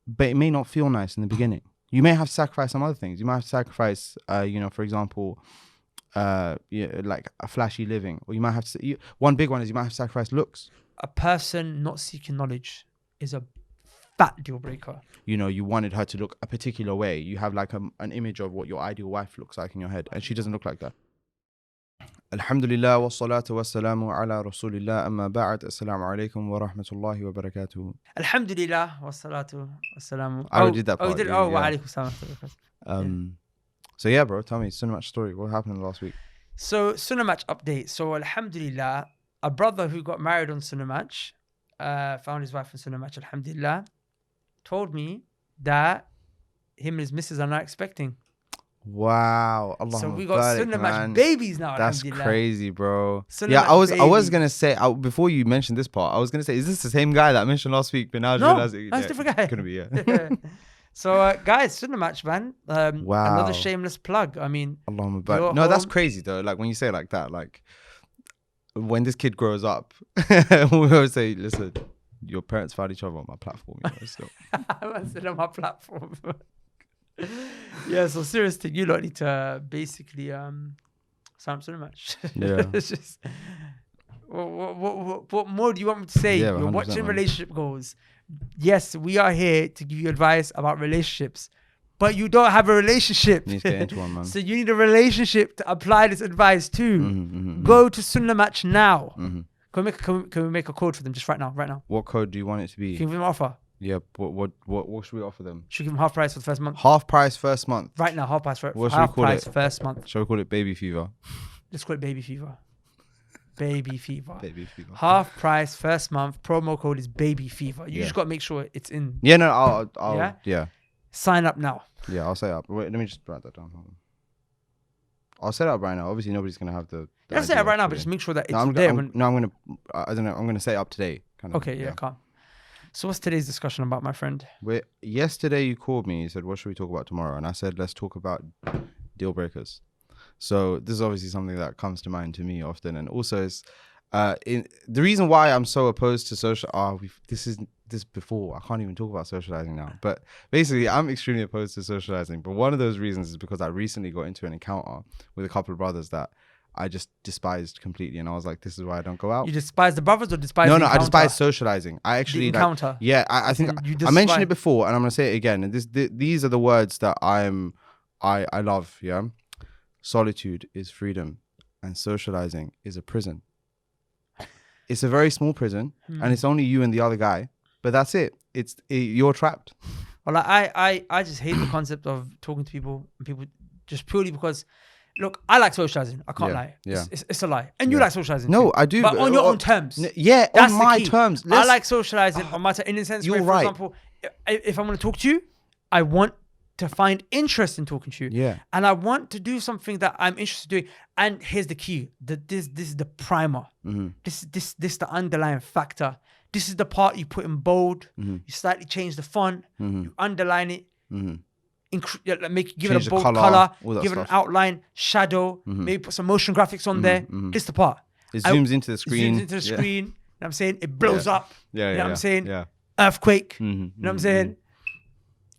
but it may not feel nice in the beginning. You may have to sacrifice some other things. You might have to sacrifice, for example, like a flashy living, or you might have to. One big one is you might have to sacrifice looks. A person not seeking knowledge is a fat deal breaker. You wanted her to look a particular way. You have like an image of what your ideal wife looks like in your head, and she doesn't look like that. Alhamdulillah wa salatu wa salamu ala rasulillah amma ba'd. Assalamu alaikum wa rahmatullahi wa barakatuh. Alhamdulillah wa salatu wa salamu. I already did that part. Oh, you did? Yeah, Oh, wa yeah. alaikum salam. So yeah, bro, tell me, Sunnah match story. What happened last week? So Sunnah match update. So alhamdulillah, a brother who got married on Sunnah match, found his wife on Sunnah match, alhamdulillah, told me that him and his missus are not expecting. Wow. Allah, so we got Sunnah match babies now. That's crazy, bro. Sunnah yeah, match I was babies. gonna say before you mentioned this part, I was gonna say, is this the same guy that I mentioned last week? But now I No, realize that's a different guy. Couldn't be, yeah. So guys, Sunnah match, man. Wow. Another shameless plug. I mean, Allahumma barik. No, that's crazy though. Like when you say it like that, like when this kid grows up, we always say, listen, your parents found each other on my platform. So. I said on my platform. Yeah, so serious thing, you lot need to basically sign up Sunnah match. Yeah. It's just what more do you want me to say? Yeah, You're watching man. relationship goals. Yes, we are here to give you advice about relationships, but you don't have a relationship. You need to get into one, man. So you need a relationship to apply this advice to. Mm-hmm. Go to Sunnah match now. Mm-hmm. Can we make a code for them just right now? Right now. What code do you want it to be? Can we give them an offer? Yeah, what should we offer them? Should we give them half price for the first month? Half price first month. Right now, half price for What should we half call price it? first month. Shall we call it baby fever? Let's call it baby fever. Baby fever. Baby fever. Half price first month. Promo code is baby fever. You just got to make sure it's in. Yeah, no, I'll yeah. Sign up now. Yeah, I'll set it up. Wait, let me just write that down. Hold on. I'll set it up right now. Obviously, nobody's gonna have the. Let's set it up right now, but just make sure that it's there. I don't know. I'm gonna set it up today. Kind of, Okay, yeah, calm. So what's today's discussion about, my friend? Yesterday you called me. You said, "What should we talk about tomorrow?" And I said, "Let's talk about deal breakers." So this is obviously something that comes to mind to me often, and also is the reason why I'm so opposed to social. This before I can't even talk about socializing now. But basically, I'm extremely opposed to socializing. But one of those reasons is because I recently got into an encounter with a couple of brothers that I just despised completely, and I was like, "This is why I don't go out." You despise the brothers or despise? No, the I encounter? despise socializing. I actually the encounter. I think I mentioned it before, and I'm gonna say it again. And these are the words that I love. Yeah, solitude is freedom, and socializing is a prison. It's a very small prison, and it's only you and the other guy. But that's it. You're trapped. Well, like, I just hate the concept of talking to people and people just purely because, look, I like socializing. I can't lie. Yeah. It's a lie. And you like socializing. No, too. I do. But on your own terms. Yeah, That's on the my key. terms. I like socializing on my terms. In a sense, You're where, for right. example, if I'm going to talk to you, I want to find interest in talking to you. Yeah. And I want to do something that I'm interested in doing. And here's the key. This is the primer. Mm-hmm. This is the underlying factor. This is the part you put in bold. Mm-hmm. You slightly change the font. Mm-hmm. You underline it. Mm-hmm. Give Change it a the bold colour, color. all that Give it an stuff. outline, shadow. Maybe put some motion graphics on there. This is the part. It zooms into the screen. Zooms into the screen. You know what I'm saying? It blows up. Yeah, You know what I'm saying? Yeah. Earthquake. Mm-hmm. You know what I'm saying?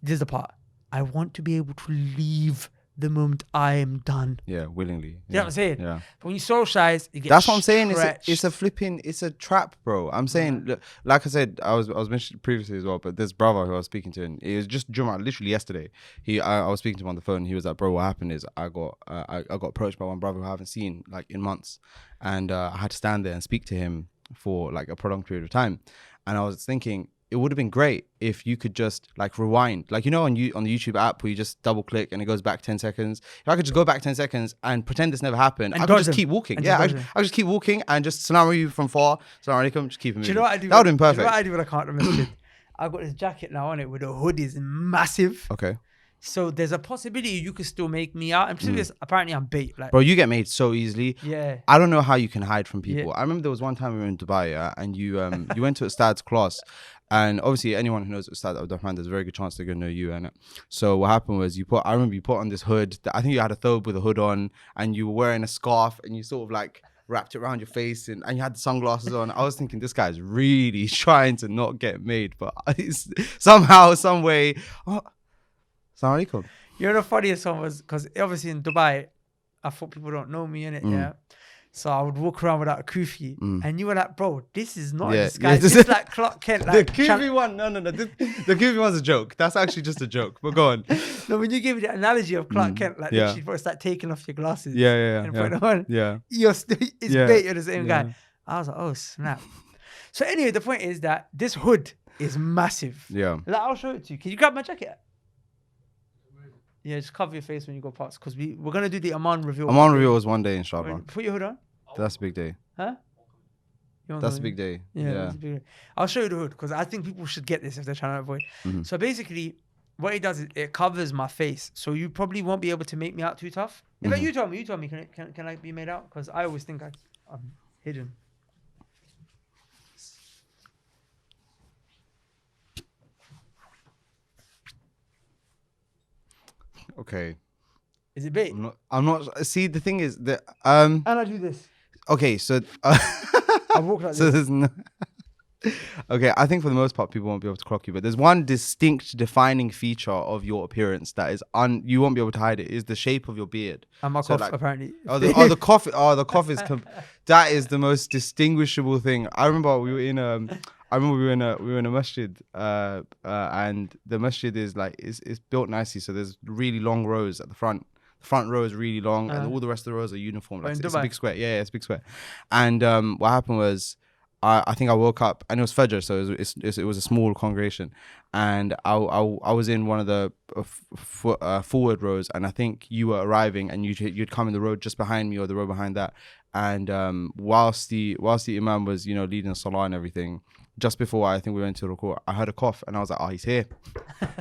This is the part. I want to be able to leave the moment I am done. Yeah, willingly. You know what I'm saying? Yeah. But when you socialize, you get That's what I'm saying. stretched. It's a trap, bro. I'm saying, look, like I said, I was mentioned previously as well, but this brother who I was speaking to, and it was just Juma, literally yesterday. I was speaking to him on the phone. And he was like, "Bro, what happened is I got approached by one brother who I haven't seen like in months, and I had to stand there and speak to him for like a prolonged period of time, and I was thinking." It would have been great if you could just like rewind, like, you know, on the YouTube app where you just double click and it goes back 10 seconds. If I could just go back 10 seconds and pretend this never happened, And I could just dodge keep walking. And Yeah, just dodge I just keep walking and just salam alaikum from far. Salam alaikum, just keep it moving. Do you know what I do? That would have been perfect. Do you know what I do when I can't remember shit? I've got this jacket now on it with the hood is massive. Okay. So there's a possibility you could still make me out. I'm serious. Apparently I'm bait. Like, Bro, you get made so easily. yeah. I don't know how you can hide from people. Yeah. I remember there was one time we were in Dubai, yeah, and you went to a Ustad's class, and obviously anyone who knows Ustad Abdurrahman, there's a very good chance they're gonna know you. And so what happened was I remember you put on this hood. I think you had a thobe with a hood on, and you were wearing a scarf, and you sort of like wrapped it around your face, and you had the sunglasses on. I was thinking, this guy's really trying to not get made, but it's somehow, some way. Oh, Assalamu alaikum. You know the funniest one was because obviously in Dubai, I thought people don't know me in it, yeah. So I would walk around without a kufi, and you were like, "Bro, this is not this guy. This is like Clark Kent." Like, the kufi one, no. The kufi one's a joke. That's actually just a joke. But go on. No, when you give me the analogy of Clark Kent, like literally, it's like taking off your glasses, and putting them on. Yeah, You're still, it's bait. You're the same guy. I was like, "Oh snap!" So anyway, the point is that this hood is massive. Yeah. Like, I'll show it to you. Can you grab my jacket? Yeah, just cover your face when you go past, because we're gonna do the Aman reveal. Aman reveal was one day, inshallah. Put your hood on. That's a big day. Huh? That's a big day. Yeah. That's a big day. I'll show you the hood because I think people should get this if they're trying to avoid. So basically, what it does is it covers my face, so you probably won't be able to make me out too tough. In fact, you tell me. Can I be made out? Because I always think I'm hidden. Okay. Is it bait? I'm not. See, the thing is that And I do this. Okay, so I walk like so this. there's no. Okay, I think for the most part people won't be able to clock you, but there's one distinct defining feature of your appearance that is you won't be able to hide it, is the shape of your beard. And my cough, apparently. The cough is that is the most distinguishable thing. I remember we were in a masjid, and the masjid is like it's built nicely, so there's really long rows at the front. The front row is really long, and all the rest of the rows are uniform. Like, it's a big square. Yeah, it's a big square. And what happened was, I think I woke up and it was Fajr, so it was a small congregation, and I was in one of the forward rows, and I think you were arriving, and you'd come in the road just behind me or the row behind that, and whilst the Imam was leading the salah and everything, just before I think we went to ruku', I heard a cough, and I was like, oh, he's here.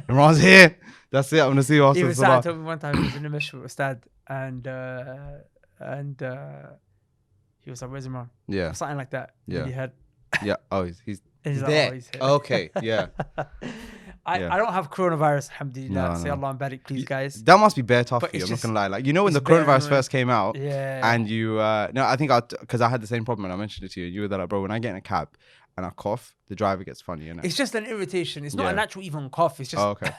Imran's here. That's it. I'm gonna see you after the salah. Told me one time he was in the masjid with Ustad, and he was like, "Where's Imran?" Yeah, something like that. Yeah, and he had. Yeah. Oh, he's like, there. Oh, he's here. Okay. Yeah. I don't have coronavirus, alhamdulillah. No. Say Allah and barik, please, guys. That must be bare tough But for you. I'm it's not gonna lie. Like, when the bare coronavirus first came out, Yeah. and you no, I think because I had the same problem and I mentioned it to you. You were there like, bro, when I get in a cab and I cough, the driver gets funny, innit? It's just an irritation. It's not a natural even cough. It's just. Oh, okay.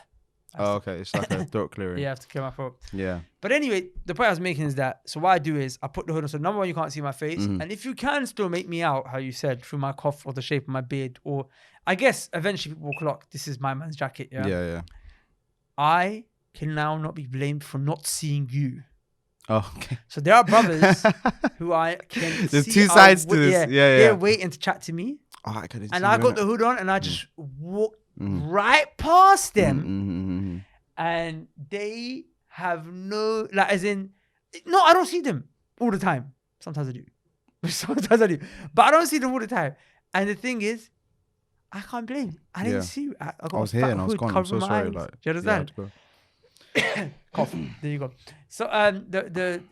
Okay. It's like a throat clearing. Yeah, I have to clear my throat. Yeah. But anyway, the point I was making is that, so what I do is I put the hood on. So number one, you can't see my face. And if you can still make me out, how you said, through my cough or the shape of my beard, or I guess eventually people will clock, this is my man's jacket. Yeah. Yeah. I can now not be blamed for not seeing you. Oh, okay. So there are brothers who I can see. There's two sides to this. Yeah. They're waiting to chat to me. Oh, I couldn't. And I got the hood on and I just walked right past them. And they have no, like, as in, no, I don't see them all the time. Sometimes I do. But I don't see them all the time. And the thing is, I can't blame you. I didn't see you. I was here and I was gone. I'm so sorry. Like, do you understand? Cough. There you go. So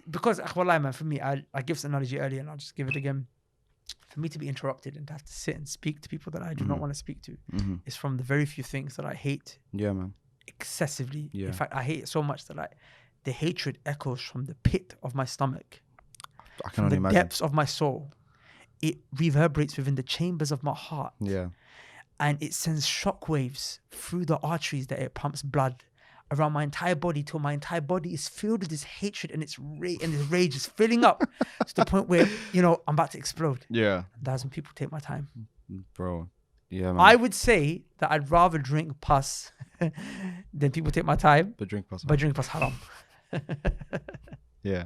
because wallahi, man, for me, I gave this analogy earlier and I'll just give it again. For me to be interrupted and to have to sit and speak to people that I do not want to speak to is from the very few things that I hate. Yeah, man. Excessively. Yeah. In fact, I hate it so much that the hatred echoes from the pit of my stomach. I can from only the imagine. depths of my soul. It reverberates within the chambers of my heart. Yeah. And it sends shockwaves through the arteries that it pumps blood around my entire body till my entire body is filled with this hatred and this rage is filling up to the point where, I'm about to explode. Yeah. That's when people take my time. Bro. Yeah, man. I would say that I'd rather drink pus than people take my time. But drink pus. Haram. Yeah.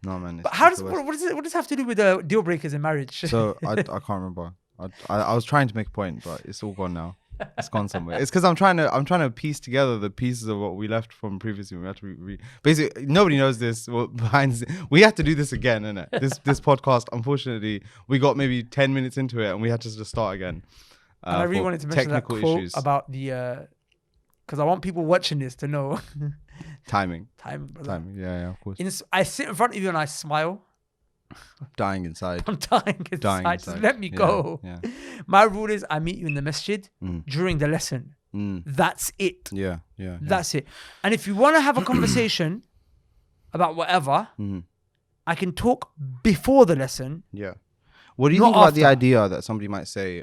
No, man. But what does it have to do with the deal breakers in marriage? So I can't remember. I was trying to make a point, but it's all gone now. It's gone somewhere. It's because I'm trying to piece together the pieces of what we left from previously. We have to basically nobody knows this. Well, we have to do this again, innit? This podcast. Unfortunately, we got maybe 10 minutes into it and we had to just start again. And I really wanted to mention that quote issues. About the because I want people watching this to know timing. Brother. Yeah, of course. I sit in front of you and I smile. Dying inside. I'm dying inside. Just let me go. Yeah. My rule is I meet you in the masjid during the lesson. That's it. Yeah. That's it. And if you want to have a conversation about whatever, I can talk before the lesson. Yeah. What do you Not think about the after. idea that somebody might say,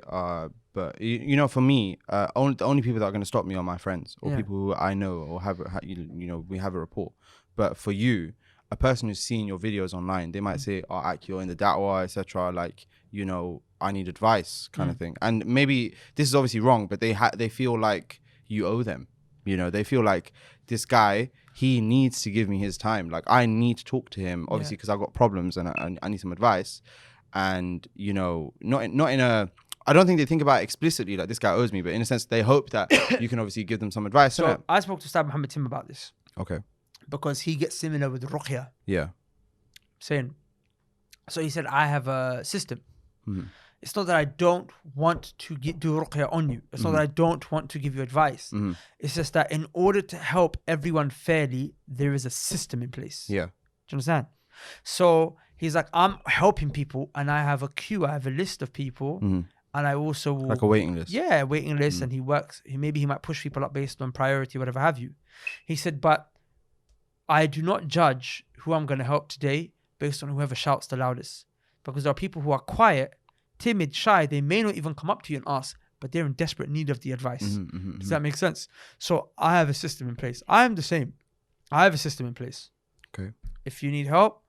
but you know, for me, the only people that are going to stop me are my friends or Yeah. people who I know or you know, we have a rapport. But for you, a person who's seen your videos online, they might say, "Oh, Ak, you're in the da'wah, etc." Like, you know, I need advice, kind of thing. And maybe this is obviously wrong, but they feel like you owe them. You know, they feel like this guy, he needs to give me his time. Like, I need to talk to him, obviously, because I've got problems and I need some advice. And, you know, not in a, I don't think they think about it explicitly like this guy owes me, but in a sense they hope that you can obviously give them some advice. So I spoke to Ustad Muhammad Tim about this Okay. because he gets similar with Ruqya. Yeah. Saying, so he said, I have a system. Mhm. It's not that I don't want to do Ruqya on you. It's not that I don't want to give you advice. It's just that in order to help everyone fairly, there is a system in place. Yeah. Do you understand? So he's like, I'm helping people and I have a queue. I have a list of people. And I also will, Like a waiting list. Yeah, waiting list. And he works. Maybe he might push people up based on priority, whatever have you. He said, but I do not judge who I'm going to help today based on whoever shouts the loudest. Because there are people who are quiet, timid, shy. They may not even come up to you and ask, but they're in desperate need of the advice. Does that make sense? So I have a system in place. I am the same. I have a system in place. Okay. If you need help,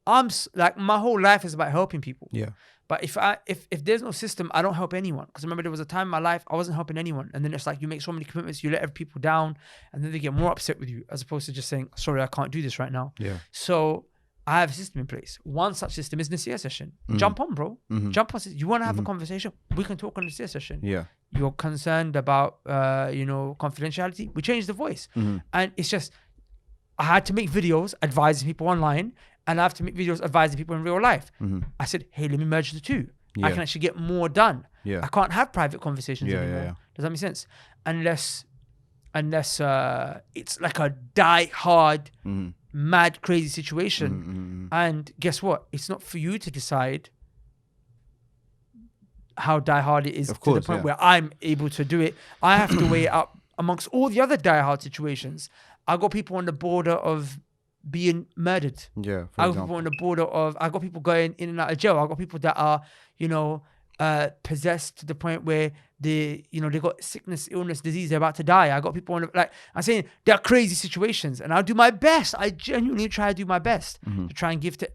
like my whole life is about helping people. Yeah. But if there's no system, I don't help anyone. Because remember, there was a time in my life I wasn't helping anyone, and then it's like you make so many commitments, you let other people down, and then they get more upset with you as opposed to just saying, "Sorry, I can't do this right now." Yeah. So I have a system in place. One such system is Nasir session. Jump on, bro. Jump on. You want to have a conversation? We can talk on Nasir session. Yeah. You're concerned about confidentiality? We change the voice, and it's just I had to make videos advising people online. And I have to make videos advising people in real life. I said, hey, let me merge the two. Yeah. I can actually get more done. Yeah. I can't have private conversations anymore. Yeah. Does that make sense? Unless it's like a die-hard, mad, crazy situation. And guess what? It's not for you to decide how die-hard it is to the point where I'm able to do it. I have to weigh it up amongst all the other die-hard situations. I got people on the border of being murdered. Yeah. I got people on the border of, I got people going in and out of jail. I got people that are, possessed to the point where they got sickness, illness, disease, they're about to die. I got people on, like, I'm saying there are crazy situations and I'll do my best. I genuinely try to do my best to try and give to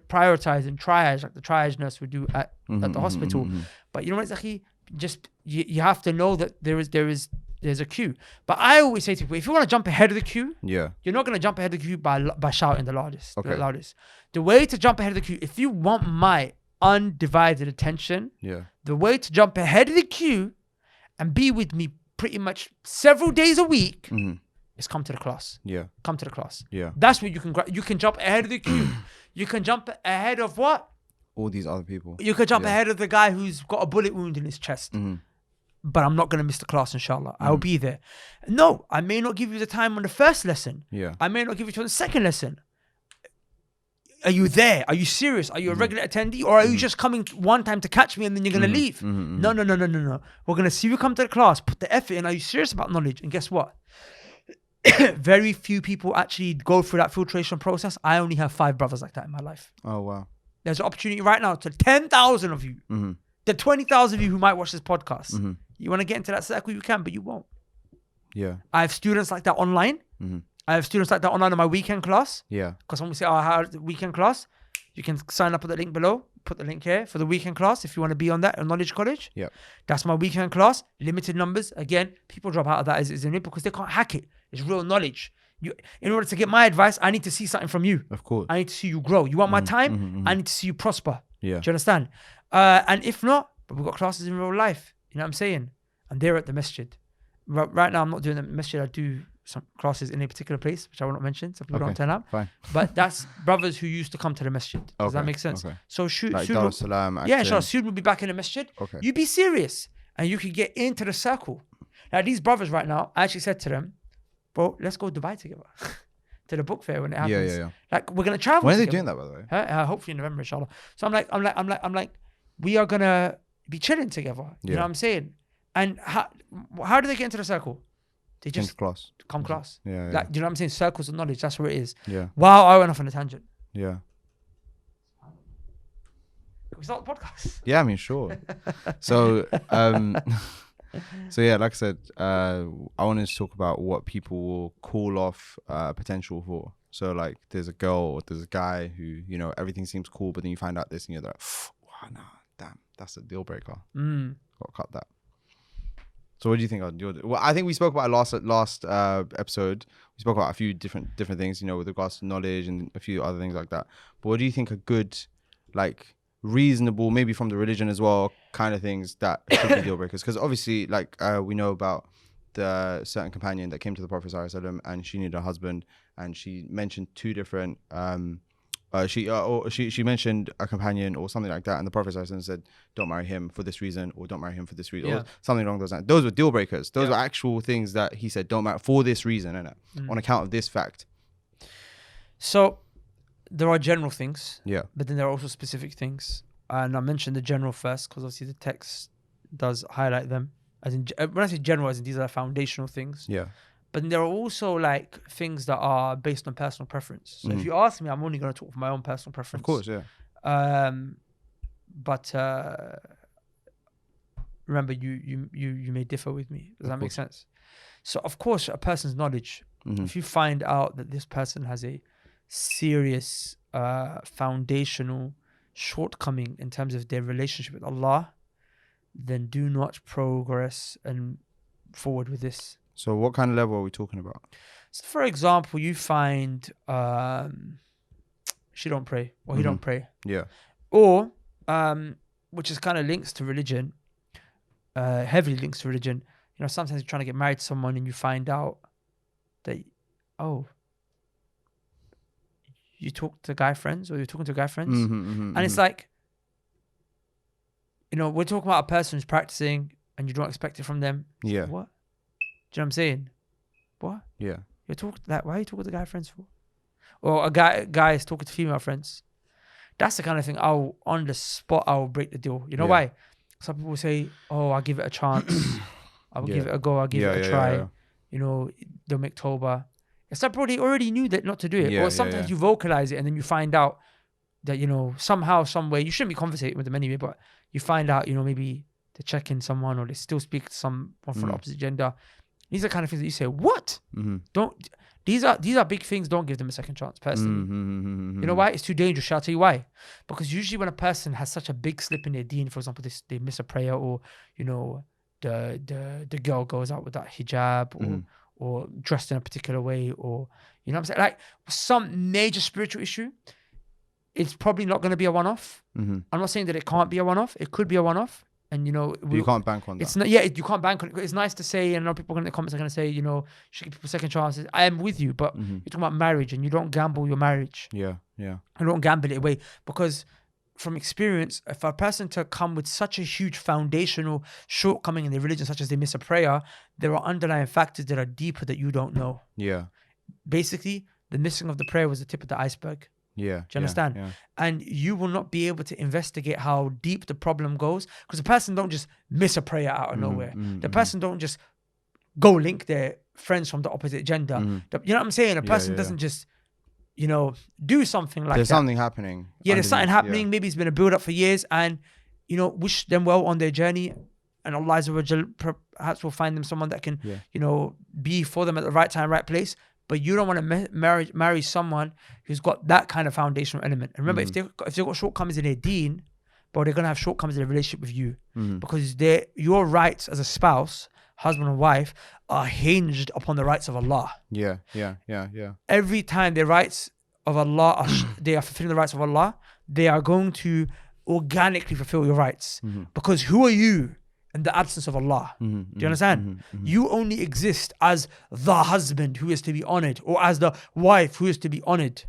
prioritize and triage, like the triage nurse would do at the hospital. But you know what, Zaki? Just, you have to know that there's a queue. But I always say to people, if you want to jump ahead of the queue, you're not going to jump ahead of the queue by shouting the loudest. Okay. The loudest. The way to jump ahead of the queue, if you want my undivided attention, the way to jump ahead of the queue and be with me pretty much several days a week is come to the class. Yeah. Come to the class. Yeah. That's where you can jump ahead of the queue. You can jump ahead of what? All these other people. You can jump ahead of the guy who's got a bullet wound in his chest. But I'm not going to miss the class, inshallah. I'll be there. No, I may not give you the time on the first lesson. Yeah. I may not give you to the second lesson. Are you there? Are you serious? Are you a regular attendee? Or are you just coming one time to catch me and then you're going to leave? No. We're going to see you come to the class, put the effort in. Are you serious about knowledge? And guess what? Very few people actually go through that filtration process. I only have 5 brothers like that in my life. Oh, wow. There's an opportunity right now to 10,000 of you. The 20,000 of you who might watch this podcast. You want to get into that circle, you can, but you won't. Yeah. I have students like that online. I have students like that online in my weekend class. Yeah. Because when we say, I have the weekend class, you can sign up at the link below. Put the link here for the weekend class if you want to be on that, on Knowledge College. Yeah. That's my weekend class. Limited numbers. Again, people drop out of that as in it because they can't hack it. It's real knowledge. In order to get my advice, I need to see something from you. Of course. I need to see you grow. You want my time? I need to see you prosper. Yeah. Do you understand? And if not, but we've got classes in real life. You know what I'm saying? And they're at the masjid. Right now, I'm not doing the masjid. I do some classes in a particular place, which I will not mention, so people don't turn up. Fine. But that's brothers who used to come to the masjid. Does that make sense? Okay. So like soon, Dar es Salaam, yeah, sure. Soon we'll be back in the masjid. Okay. You be serious, and you can get into the circle. Now these brothers right now, I actually said to them, "Bro, let's go Dubai together." To the book fair when it happens. Yeah. Like we're gonna travel. When are they together. doing that, by the way? Hopefully in November, inshallah. So I'm like, we are gonna be chilling together. You know what I'm saying? And how do they get into the circle? They just come class. Yeah. Like, you know what I'm saying? Circles of knowledge. That's where it is. Yeah. Wow, I went off on a tangent. Yeah. We start the podcast. Yeah, I mean, sure. So, so yeah, like I said, I wanted to talk about what people will call off potential for. So like, there's a girl or there's a guy who, you know, everything seems cool, but then you find out this and you're like, wow, nah, damn, that's a deal breaker. Gotta cut that. So what do you think? Well, I think we spoke about last episode. We spoke about a few different things, you know, with regards to knowledge and a few other things like that. But what do you think are good, like, reasonable, maybe from the religion as well, kind of things that should be deal breakers? Because obviously, like, we know about the certain companion that came to the Prophet ﷺ and she needed a husband, and she mentioned two different she mentioned a companion or something like that, and the Prophet ﷺ said, don't marry him for this reason, or don't marry him for this reason, or something along those lines. Those were deal breakers. Those were actual things that he said, don't marry for this reason, innit? On account of this fact. So there are general things, but then there are also specific things, and I mentioned the general first because obviously the text does highlight them. As in, when I say general, as in these are foundational things. But then there are also like things that are based on personal preference. So if you ask me, I'm only going to talk from my own personal preference. Of course, But remember, you may differ with me. Does that make sense? So of course, a person's knowledge. If you find out that this person has a serious foundational shortcoming in terms of their relationship with Allah, then do not progress and forward with this. So what kind of level are we talking about? So for example, you find she don't pray or he don't pray. Or which is kind of links to religion, heavily links to religion. You know, sometimes you're trying to get married to someone and you find out that, oh, you talk to guy friends or you're talking to guy friends. And it's like, you know, we're talking about a person who's practicing and you don't expect it from them. Like, what? Do you know what I'm saying? What? You're talking that. Why are you talking to guy friends for? Or a guy is talking to female friends. That's the kind of thing on the spot I'll break the deal. You know why? Some people say, "Oh, I'll give it a chance. I'll give it a go. I'll give it a try." You know, they'll make tawbah. It's like, bro, they already knew that not to do it. Or sometimes you vocalize it and then you find out that, you know, somehow, some way, you shouldn't be conversating with them anyway, but you find out, you know, maybe they're checking someone or they still speak to someone from the opposite gender. These are kind of things that you say, what? Don't. These are big things. Don't give them a second chance, personally. You know why? It's too dangerous. Shall I tell you why? Because usually when a person has such a big slip in their deen, for example, they miss a prayer, or, you know, the girl goes out with that hijab, or dressed in a particular way, or, you know what I'm saying? Like some major spiritual issue, it's probably not going to be a one-off. I'm not saying that it can't be a one-off. It could be a one-off. And, you know, you can't bank on that. It's not, you can't bank on it. It's nice to say, and I know people in the comments are going to say, you know, you should give people second chances. I am with you, but you're talking about marriage, and you don't gamble your marriage. You don't gamble it away, because from experience, if a person to come with such a huge foundational shortcoming in their religion, such as they miss a prayer, there are underlying factors that are deeper that you don't know. Basically, the missing of the prayer was the tip of the iceberg. Do you understand? And you will not be able to investigate how deep the problem goes, because the person don't just miss a prayer out of nowhere. The person don't just go link their friends from the opposite gender. You know what I'm saying? A person doesn't just, you know, do something like there's that. Something happening. There's something happening. Maybe it's been a build up for years, and, you know, wish them well on their journey. And Allah perhaps will find them someone that can, you know, be for them at the right time, right place. But you don't want to marry someone who's got that kind of foundational element. And remember, if they've got shortcomings in their deen, but they're going to have shortcomings in their relationship with you. Because your rights as a spouse, husband and wife, are hinged upon the rights of Allah. Every time the rights of Allah, they are fulfilling the rights of Allah, they are going to organically fulfill your rights. Because who are you in the absence of Allah? Do you understand? You only exist as the husband who is to be honored, or as the wife who is to be honored,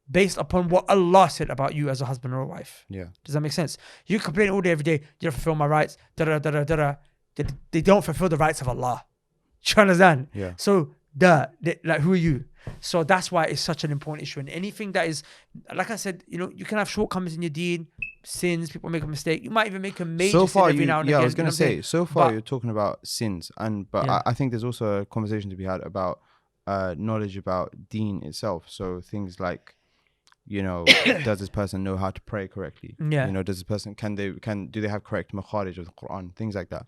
based upon what Allah said about you as a husband or a wife. Does that make sense? You complain all day, every day, you don't fulfill my rights, They don't fulfill the rights of Allah. Do you understand? So, like, who are you? So that's why it's such an important issue. And anything that is, like I said, you know, you can have shortcomings in your deen, sins, people make a mistake. You might even make a major sin every now and again. I was going to say, so far you're talking about sins, but I think there's also a conversation to be had about knowledge about deen itself. So things like, you know, does this person know how to pray correctly? Yeah. You know, does this person do they have correct makharij of the Quran? Things like that.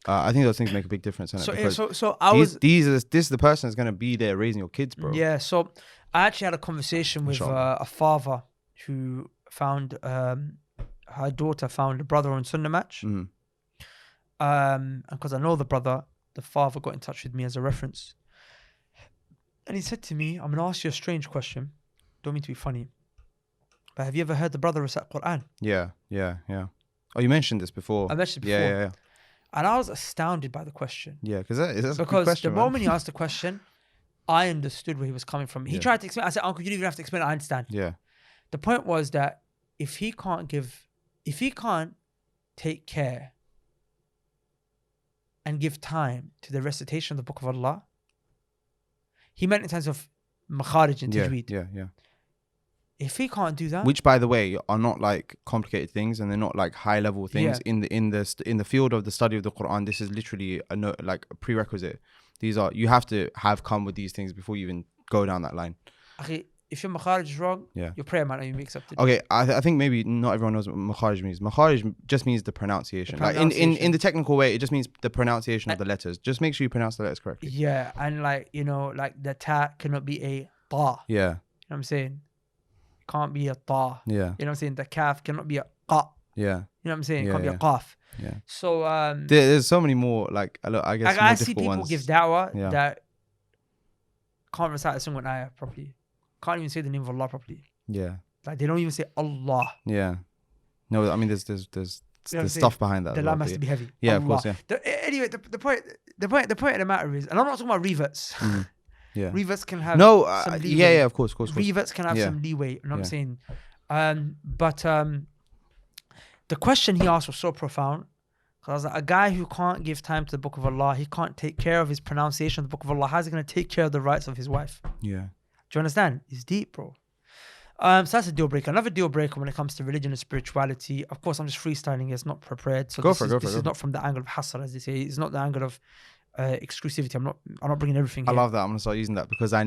I think those things make a big difference. So Because I this is the person that's gonna be there raising your kids, bro. Yeah, so I actually had a conversation with a father who found her daughter found a brother on Sunnah match. Mhm. And because I know the brother, the father got in touch with me as a reference. And he said to me, I'm going to ask you a strange question. Don't mean to be funny. But have you ever heard the brother recite Quran? Yeah. Oh, you mentioned this before. I mentioned it before. Yeah. And I was astounded by the question. Yeah, because that's a good Because question, the man. moment he asked the question, I understood where he was coming from. He Yeah. tried to explain. I said, Uncle, you don't even have to explain it. I understand. Yeah. The point was that if he can't take care and give time to the recitation of the Book of Allah, he meant in terms of makharij and tajweed. Yeah. If he can't do that, Which, by the way, are not like complicated things, and they're not like high level things. Yeah. In the field of the study of the Quran, this is literally a prerequisite. You have to have come with these things before you even go down that line. akhi, if your makharij is wrong, Yeah. your prayer might not even be accepted. Okay, I think maybe not everyone knows what makharij means. Makharij just means the pronunciation. Like in the technical way, it just means the pronunciation of the letters. Just make sure you pronounce the letters correctly. Yeah, and like the ta cannot be a ta. Yeah. You know what I'm saying? Can't be a ta. Yeah. You know what I'm saying? The kaf cannot be a qa. Yeah. You know what I'm saying? It Yeah, can't be yeah. a qaf. Yeah. So There's so many more like I guess more I see difficult people ones. give da'wah Yeah. that can't recite a single ayah properly. Can't even say the name of Allah properly. Yeah. Like they don't even say Allah. Yeah. No, I mean there's You know what I'm saying? stuff behind that. The as lam well, has but to be heavy. yeah, of Allah. course, yeah. Anyway, the point of the matter is, and I'm not talking about reverts. Mhm. Yeah. Reverts can have No, some leeway. yeah, of course. Reverts can have Yeah. some leeway. You know what I'm Yeah. saying? But the question he asked was so profound. Because I was like, a guy who can't give time to the Book of Allah, he can't take care of his pronunciation of the Book of Allah. How's he going to take care of the rights of his wife? Yeah. Do you understand? It's deep, bro. So that's a deal breaker. Another deal breaker when it comes to religion and spirituality. Of course, I'm just freestyling. It's not prepared. So this is not from the angle of hasr, as they say. It's not the angle of exclusivity. I'm not bringing everything here. I love that. I'm gonna start using that because I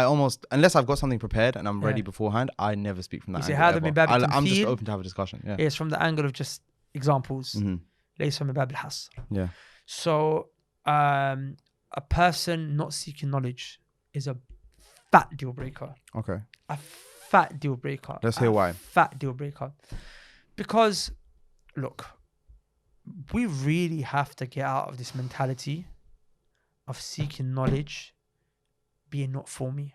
almost unless I've got something prepared and I'm ready beforehand, I never speak from that You say, angle. "Hada min I'm just tamthil." open to have a discussion. Yeah. It's from the angle of just examples. Mhm. Laysa min bab al-hasr. Yeah. So a person not seeking knowledge is a fat deal breaker. Okay. A fat deal breaker. Let's hear why. Fat deal breaker. Because, look, we really have to get out of this mentality of seeking knowledge being not for me.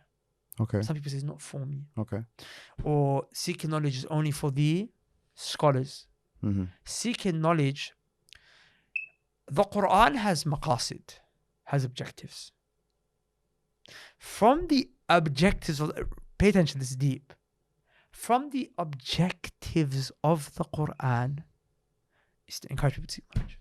Okay. Some people say it's not for me. Okay. Or seeking knowledge is only for the scholars. Mm-hmm. Seeking knowledge, the Quran has maqasid, has objectives. From the objectives of, pay attention, this is deep. From the objectives of the Quran is to encourage people to seek knowledge.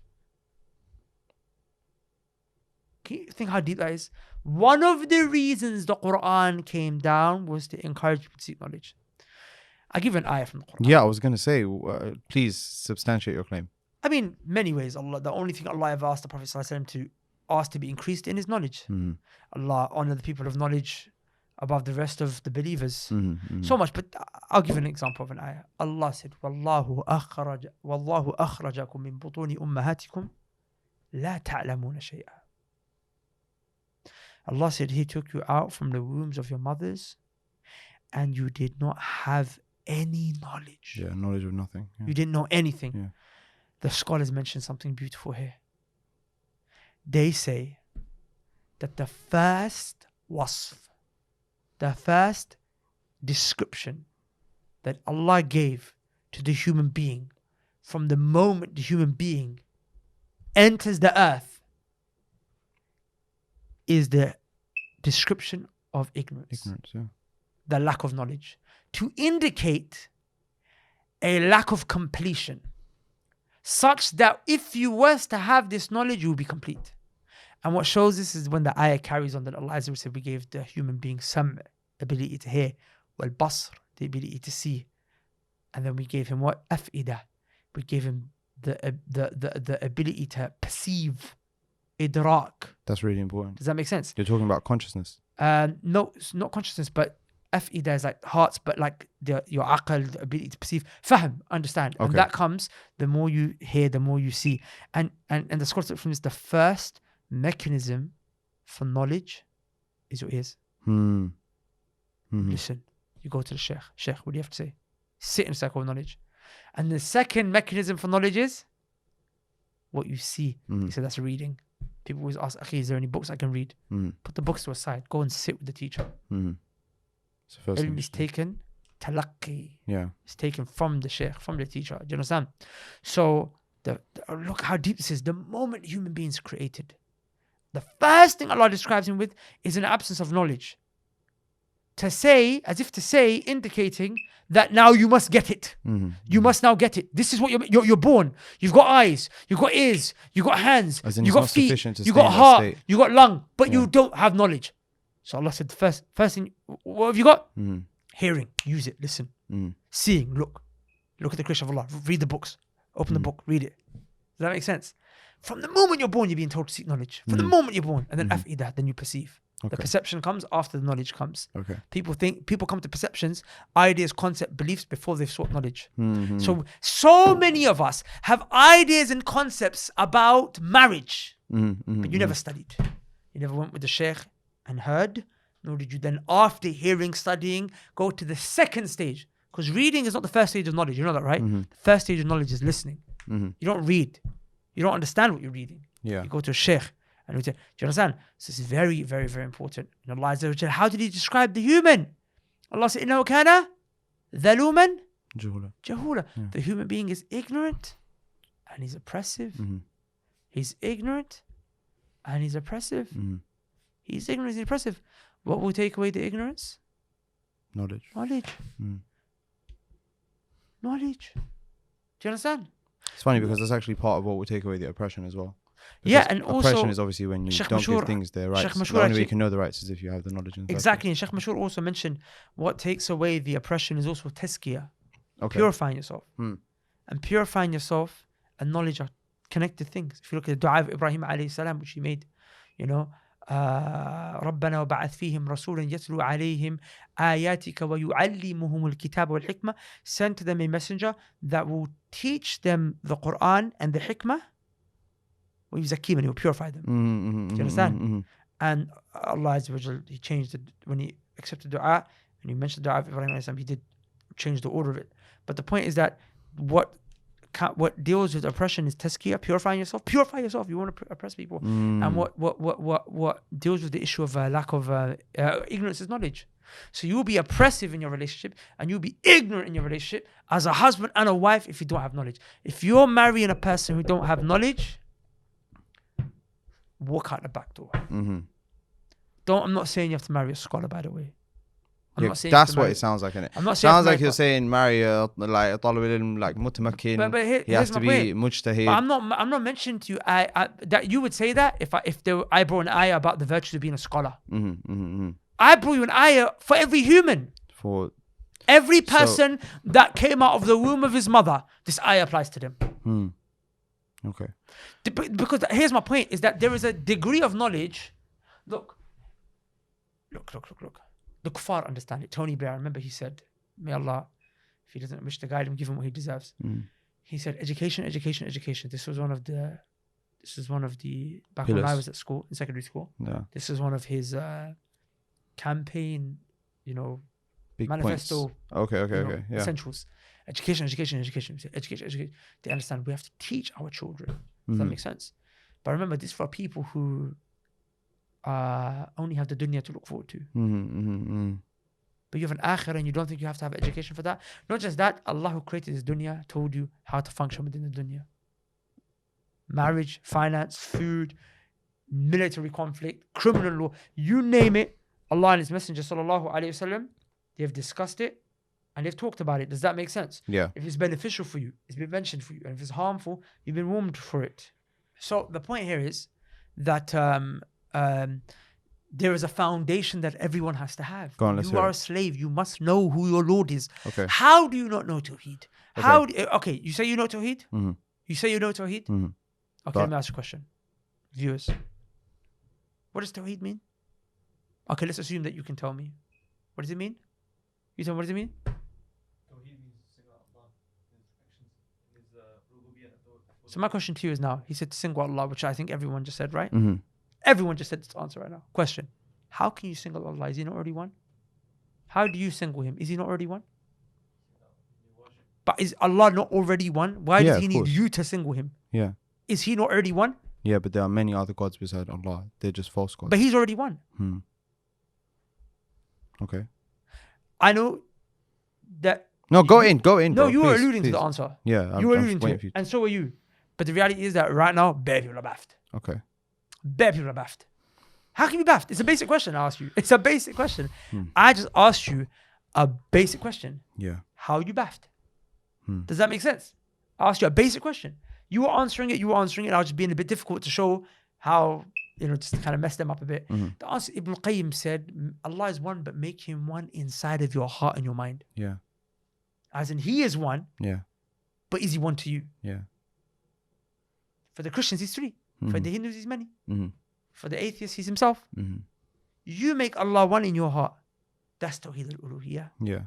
Can you think how deep that is? One of the reasons the Quran came down was to encourage people to seek knowledge. I'll give you an ayah from the Quran. Yeah, I was gonna say, please substantiate your claim. I mean, many ways. The only thing Allah ever asked the Prophet ﷺ to ask to be increased in is knowledge. Mm-hmm. Allah honor the people of knowledge above the rest of the believers. Mm-hmm. Mm-hmm. So much, but I'll give an example of an ayah. Allah said, "Wallahu akhrajakum min butuni ummahatikum la ta'lamuna shay'a." Allah said, He took you out from the wombs of your mothers, and you did not have any knowledge. Yeah, knowledge of nothing. Yeah. You didn't know anything. Yeah. The scholars mention something beautiful here. They say that the first wasf, the first description that Allah gave to the human being from the moment the human being enters the earth is the description of ignorance. Yeah. The lack of knowledge. To indicate a lack of completion, such that if you was to have this knowledge, you will be complete. And what shows this is when the ayah carries on that Allah Azza wa said we gave the human being some ability to hear, wal basr, the ability to see, and then we gave him what? Af'idah. We gave him the ability to perceive, idrak. That's really important. Does that make sense? You're talking about consciousno. No, it's not consciousness, but Afida is like hearts, but like your aql, the ability to perceive, fahm, understand. And Okay. that comes the more you hear, the more you see. And the scholars from this, the first mechanism for knowledge is your ears. Listen. You go to the sheikh. Sheikh, what do you have to say? Sit in a circle of knowledge. And the second mechanism for knowledge is what you see. He said that's reading. People always ask, Akhi, is there any books I can read? Put the books to a side. Go and sit with the teacher. Ilm is taken, talaqqi. Yeah. It's taken from the sheikh, from the teacher. Do you understand? So, look how deep this is. The moment human beings created, the first thing Allah describes him with is an absence of knowledge. To say, as if to say, indicating that now you must get it. You must now get it. This is what you're born. You've got eyes, you've got ears, you've got hands, you've got feet, you've got heart, you've got lung, but you don't have knowledge. So Allah said, first thing, what have you got? Hearing, use it, listen. Seeing, look at the creation of Allah. Read the books. Open the book, read it. Does that make sense? From the moment you're born, you're being told to seek knowledge. From the moment you're born, and then af'idah, then you perceive. The perception comes after the knowledge comes. People come to perceptions, ideas, concept, beliefs before they've sought knowledge. So many of us have ideas and concepts about marriage, but you never studied. You never went with the sheikh and heard, nor did you then, after hearing, studying, go to the second stage. Because reading is not the first stage of knowledge. You know that, right? The first stage of knowledge is listening. You don't read. You don't understand what you're reading. You go to a sheikh. And we say, do you understand? So this is very, very, very important. And Allah Azza wa Jalla, how did He describe the human? Allah said, إِنَّهُ كَانَ ظَلُومًا جَهُولًا. The human being is ignorant and he's oppressive. He's ignorant and he's oppressive. He's ignorant and he's oppressive. What will take away the ignorance? Knowledge. Knowledge. Do you understand? It's funny because that's actually part of what will take away the oppression as well. Because and also oppression is obviously when you don't give things their rights. The only way you can know the rights is if you have the knowledge. Exactly. And Sheikh Mashur also mentioned what takes away the oppression is also tazkiyah. Purifying yourself. And purifying yourself and knowledge are connected things. If you look at the dua of Ibrahim alayhi salam, which he made, you know, ربنا وبعث فيهم رسولا يتلو عليهم آياتك ويعلمهم الكتاب والحكمة. Send to them a messenger that will teach them the Quran and the hikmah. ويزكيهم, and he will purify them. Do you understand? And Allah Azza wa Jal, He changed it when He accepted dua and He mentioned the dua of Ibrahim alayhi salam, He did change the order of it. But the point is that what deals with oppression is tazkiyah, purifying yourself. Purify yourself. You want to oppress people. And what deals with the issue of lack of ignorance is knowledge. So you'll be oppressive in your relationship and you'll be ignorant in your relationship as a husband and a wife if you don't have knowledge. If you're marrying a person who don't have knowledge, walk out the back door. I'm not saying you have to marry a scholar, by the way. I'm not saying that's what it sounds like, innit? I'm not saying sounds like you're saying marry a like a talib ilm, like mutamakkin. But he has to be mujtahid. I'm not mentioning to you that you would say that if I brought an ayah about the virtues of being a scholar. I brought you an ayah for every human. For every person that came out of the womb of his mother, this ayah applies to them. Okay. Because here's my point, is that there is a degree of knowledge. Look. The kuffar understand it. Tony Blair, I remember he said, may Allah, if He doesn't wish to guide him, give him what he deserves. He said, education. This was one of the back pillars. When I was at school, in secondary school. Yeah. This is one of his campaign, big manifesto. Points. Okay. Yeah. Essentials. Education. They understand we have to teach our children. Does that make sense? But remember, this is for people who only have the dunya to look forward to. But you have an akhirah and you don't think you have to have education for that. Not just that, Allah who created this dunya told you how to function within the dunya. Marriage, finance, food, military conflict, criminal law, you name it. Allah and His Messenger sallallahu alaihi wasallam, they have discussed it and they've talked about it. Does that make sense? Yeah. If it's beneficial for you, it's been mentioned for you. And if it's harmful, you've been warned for it. So the point here is that there is a foundation that everyone has to have. You are a slave. You must know who your Lord is. Okay. How do you not know Tawheed? You say you know Tawheed? You say you know Tawheed? Okay, let me ask you a question. Viewers, what does Tawheed mean? Okay, let's assume that you can tell me. What does it mean? You said, what does it mean? So my question to you is now, he said to single Allah, which I think everyone just said, right? Mm-hmm. Everyone just said this answer right now. Question. How can you single Allah? Is he not already one? How do you single him? Is he not already one? But is Allah not already one? Why does he need you to single him? Yeah. Is he not already one? Yeah, but there are many other gods beside Allah. They're just false gods. But he's already one. Okay. I know that. No, go in. No, bro. you were Please, alluding please. to the answer. Yeah, You were alluding to it. And so were you. But the reality is that right now, bare people are baffed. Okay. Bare people are baffed. How can you be baffed? It's a basic question I ask you. It's a basic question. I just asked you a basic question. Yeah. How are you baffed? Does that make sense? I asked you a basic question. You were answering it. I was just being a bit difficult to show how, just to kind of mess them up a bit. The answer, Ibn Qayyim said, Allah is one, but make him one inside of your heart and your mind. Yeah. As in, he is one. Yeah. But is he one to you? Yeah. For the Christians, he's three. For the Hindus, he's many. For the atheists, he's himself. You make Allah one in your heart. That's Tawheed al-Uluhiyyah. Yeah.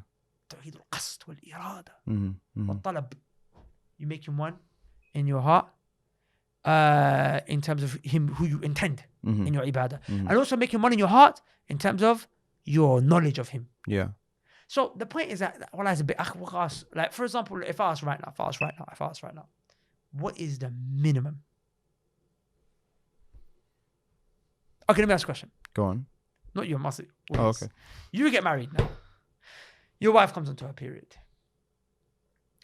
Tawheed al-Qasd wal-Irada. Wal-Talab. You make him one in your heart in terms of him who you intend in your ibadah. And also make him one in your heart in terms of your knowledge of him. Yeah. So the point is that, well, as a bit, like for example, if I ask right now, what is the minimum? Okay, let me ask a question. Go on. Not you, Masi. Oh, okay. You get married now. Your wife comes onto her period.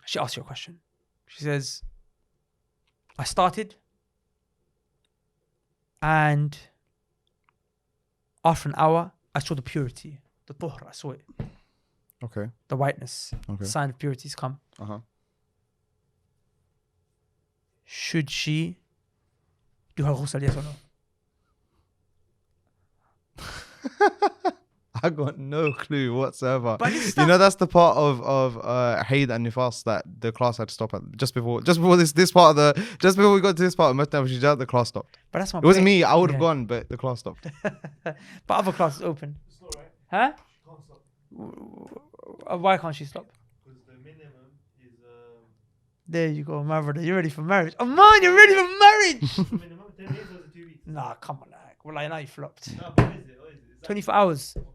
She asks you a question. She says, I started, and after an hour, I saw the purity, the tuhr, I saw it. Okay. The whiteness, Okay. the sign of purity has come. Should she do her ghusl, yes or no? I got no clue whatsoever. But it's that's the part of Hayd and Nifas that the class had to stop at just before this part of just before we got to this part of Mutnah, the class stopped. But that's my It wasn't point. me. I would have gone, but the class stopped. But other classes open. It's not right. Huh? She can't stop. Why can't she stop? Because the minimum is There you go, my brother. You're ready for marriage. Oh man, you're ready for marriage. the minimum 10 days or 2 weeks. Nah, come on, like. Well, I know you flopped. No, but what is it? What is it? Is that 24 hours. okay?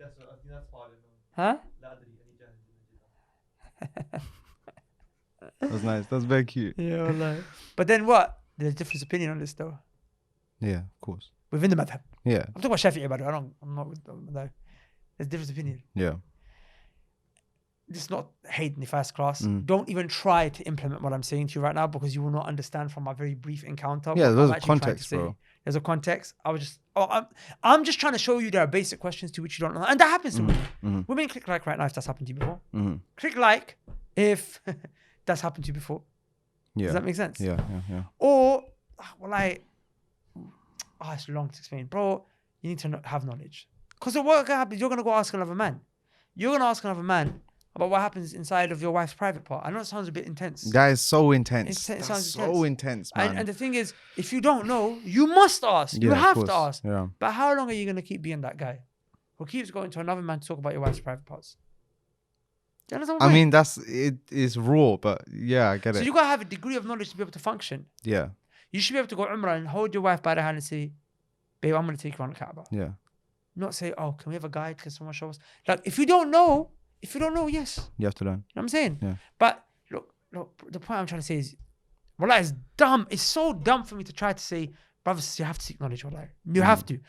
Okay, I think that's fine. Huh? لا أدري أني جاهز. That's nice. That's very cute. Yeah, wallahi. But then what? There's a different opinion on this though. Yeah, of course. Within the madhab. Yeah. I'm talking about Shafi'i, but I'm not with the madhab. There's a different opinion. Yeah. This is not hate nifas class. Don't even try to implement what I'm saying to you right now because you will not understand from my very brief encounter. Yeah, what there's I'm a actually trying to context, say. bro. There's a context. I'm just trying to show you there are basic questions to which you don't know. And that happens to women. Women click like right now if that's happened to you before. Click like if that's happened to you before. Yeah. Does that make sense? Yeah. Or, it's long to explain. Bro, you need to have knowledge. Because what happens, you're going to go ask another man. You're going to ask another man about what happens inside of your wife's private part. I know it sounds a bit intense. That is so intense. It sounds so intense, man. And the thing is, if you don't know, you must ask. You Yeah, of have course. to ask. Yeah. But how long are you going to keep being that guy who keeps going to another man to talk about your wife's private parts? Do you understand what I I'm mean, it is raw, but yeah, I get So it. you got to have a degree of knowledge to be able to function. Yeah. You should be able to go Umrah and hold your wife by the hand and say, babe, I'm going to take you around the Kaaba. Yeah. Not say, oh, can we have a guide? Can someone show us? Like, if you don't know, yes. You have to learn. You know what I'm saying? Yeah. But look, the point I'm trying to say is, wallah, it's dumb. It's so dumb for me to try to say, brothers, you have to seek knowledge, wallah. You have to.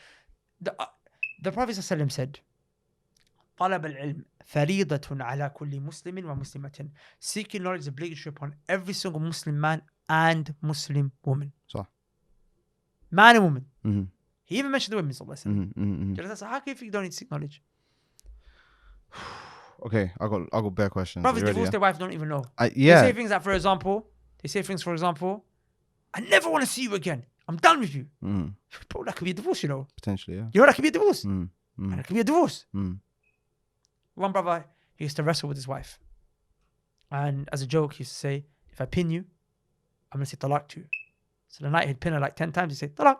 The Prophet ﷺ said, طلب العلم فريضة على كل مسلم ومسلمة. Seeking knowledge is obligatory upon every single Muslim man and Muslim woman. صح. Man and woman. Mm-hmm. He even mentioned the women, sallallahu alaihi wasallam. Mm-hmm. So how can you think you don't need to seek knowledge? Okay, I got bare questions. Brothers You ready, divorce yeah? their wives don't even know. Yeah. They say things like, for example, I never want to see you again. I'm done with you. Bro, that could be a divorce, you know. Potentially, yeah. You know that could be a divorce. Mm. And it could be a divorce. Mm. One brother, he used to wrestle with his wife. And as a joke, he used to say, if I pin you, I'm going to say talaq to you. So the night he'd pin her like 10 times, he'd say, talaq.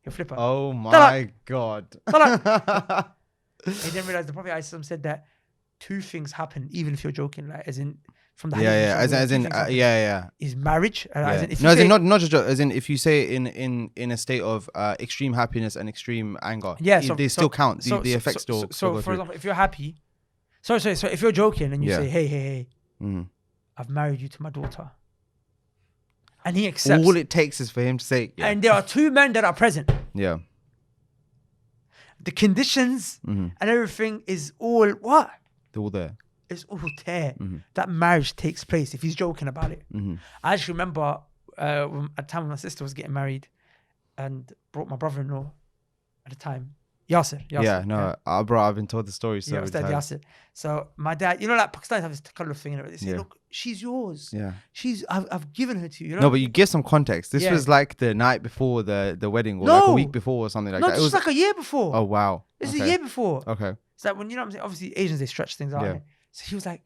He'll flip her. Oh my God. Talaq. He didn't realize the Prophet ﷺ said that two things happen even if you're joking, like as in from the hadith. Yeah, as in, is marriage. As in, if you no, as say, in not just as in if you say in a state of extreme happiness and extreme anger, they still count. The effects still go for through. example, if you're happy, so if you're joking and you Yeah. say, hey, Mhm. I've married you to my daughter, and he accepts, All it takes is for him to say, yeah, and there are two men that are present. yeah, The conditions Mhm. and everything is all what? they're all there. It's all there. Mhm. That marriage takes place if he's joking about it. Mhm. I actually remember at the time when my sister was getting married and brought my brother-in-law at the time, Yasser. Yeah, no, bro, I've been told the story so Yeah, many Ustad times. Yasser. So my dad, like Pakistanis have this takalluf thing, they say, Yeah. look, she's yours. Yeah. I've given her to you. No, but you give some context. This Yeah. was like the night before the wedding, or like a No. week before, or something like no, that. It just was like a year before. oh wow. This is Okay. a year before. Okay. It's like when, you know what I'm saying? Obviously, Asians, they stretch things out. Yeah. innit? So he was like,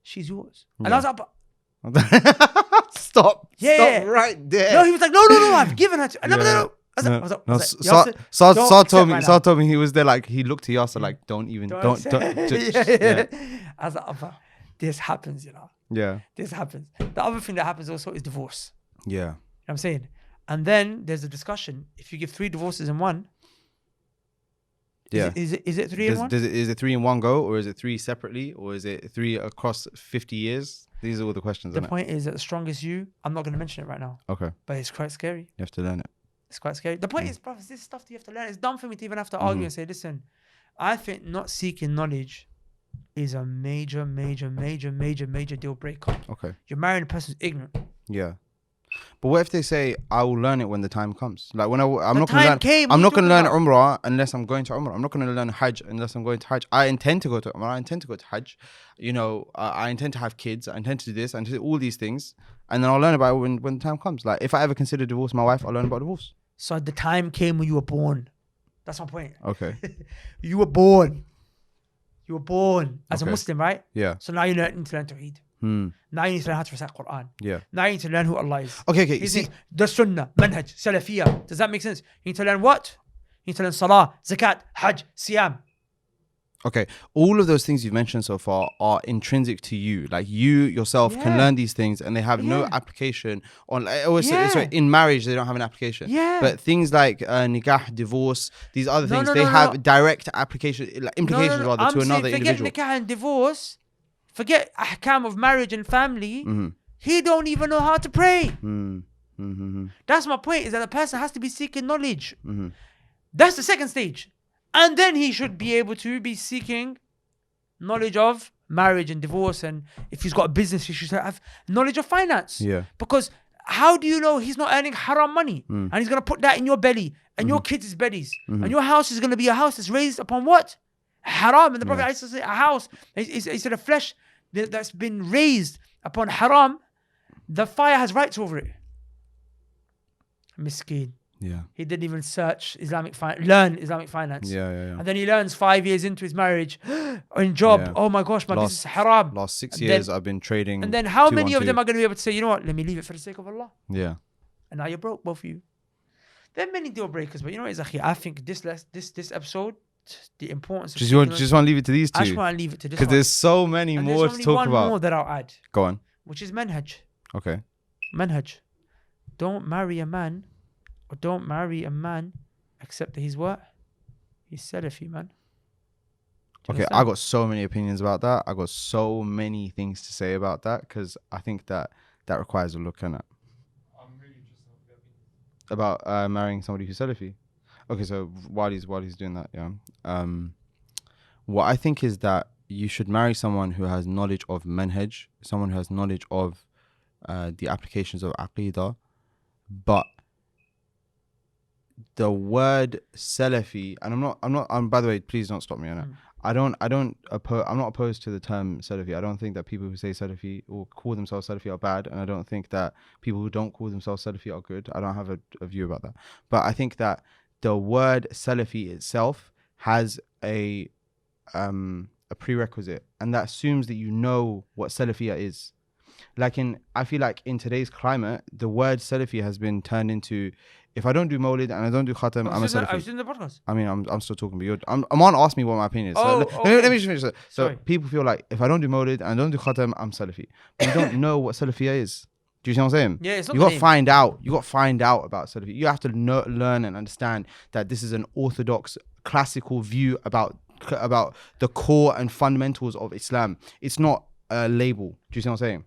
she's yours. And Yeah. I was like, but Stop. Yeah. Stop right there. no, he was like, no, I've given her to. And Yeah. I was like, Saad Yasser, told me. don't Saad told me he was there. Like he looked to Yasser like, don't just, yeah. I was like, Abba, this happens, yeah. This happens. The other thing that happens also is divorce. Yeah. You know what I'm saying? And then there's a discussion. If you give 3 divorces in one, Yeah. is it 3 in one? Is it 3 in one go, or is it 3 separately, or is it 3 across 50 years? These are all the questions. The Isn't point is that the strongest you, I'm not going to mention it right now, it? Okay. but it's quite scary. You have to learn it. It's quite scary. The point is, bro, this stuff that you have to learn. It's dumb for me to even have to argue and say, listen, I think not seeking knowledge is a major deal breaker. Okay. You're marrying a person who's ignorant. Yeah. But what if they say I will learn it when the time comes? Like when I'm The not time gonna learn. came, I'm what not are you gonna learn talking Umrah unless I'm going to Umrah. I'm not gonna learn Hajj unless I'm going to Hajj. I intend to go to Umrah. I intend to go to Hajj. I intend to have kids. I intend to do this. I intend to do all these things, and then I'll learn about it when the time comes. Like if I ever consider divorce my wife, I'll learn about divorce. So the time came when you were born. That's my point. Okay. You were born. You were born as a Okay. Muslim, right? Yeah. So now you need to learn Tawheed. Now you need to learn how to recite Quran. Yeah. Now you need to learn who Allah is. Okay. You He see, says, the Sunnah, Manhaj, Salafiyah. Does that make sense? You need to learn what? You need to learn Salah, Zakat, Hajj, Siyam. okay, all of those things you've mentioned so far are intrinsic to you. Like you yourself can Yeah. learn these things, and they have no Yeah. application on. Sorry, Yeah. in marriage they don't have an application. Yeah. But things like nikah, divorce, these other No, things, no, they no, have no. direct application, like implications rather I'm to saying another forget individual. nikah and divorce. Forget ahkam of marriage and family. Mm-hmm. He don't even know how to pray. Mm-hmm. Mm-hmm. That's my point, is that the person has to be seeking knowledge. Mm-hmm. That's the second stage. And then he should be able to be seeking knowledge of marriage and divorce. And if he's got a business, he should have knowledge of finance. Yeah. Because how do you know he's not earning haram money? And he's going to put that in your belly and your kids' bellies. And your house is going to be a house that's raised upon what? Haram. And the Prophet used to say a house, he said a flesh that's been raised upon haram, the fire has rights over it. Miskeen. Yeah. He didn't even learn Islamic finance. Yeah. And then he learns 5 years into his marriage or in job. Yeah. Oh my gosh, my business is haram. Last 6 And years then- I've been trading. And then how many of 212. them are going to be able to say, you know what, let me leave it for the sake of Allah? Yeah. And now you're broke, both of you. There are many deal breakers, but you know what, Akhi, I think this episode, the importance of Just want to leave it to these I just two want to leave it to this because one. there's so many And more there's to only talk one about. more that I'll add, Go on. which is manhaj. Okay. Manhaj. Don't marry a man, or don't marry a man except that he's what? He's Salafi, man. Do you Okay, understand? I got so many opinions about that. I got so many things to say about that because I think that requires a look at it. I'm really interested in your opinion. About marrying somebody who's Salafi. Okay, so while he's doing that, yeah. What I think is that you should marry someone who has knowledge of manhaj, someone who has knowledge of the applications of aqidah, but the word Salafi, and I'm not. By the way, please don't stop me on it. I'm not opposed to the term Salafi. I don't think that people who say Salafi or call themselves Salafi are bad, and I don't think that people who don't call themselves Salafi are good. I don't have a view about that. But I think that the word Salafi itself has a prerequisite, and that assumes that you know what Salafiyah is. I feel like in today's climate, the word Salafi has been turned into if I don't do Mawlid and I don't do Khatam, I'm a I Salafi. was doing the podcast. I mean, I'm still talking, but Aman asked me what my opinion is. So Oh, let me just finish that. So Sorry. people feel like if I don't do Mawlid and I don't do Khatam, I'm Salafi. But you don't know what Salafiyya is. Do you see what I'm saying? Yeah, it's not You the got to name. find out. You got to find out about Salafi. You have to learn and understand that this is an orthodox, classical view about the core and fundamentals of Islam. It's not a label. Do you see what I'm saying?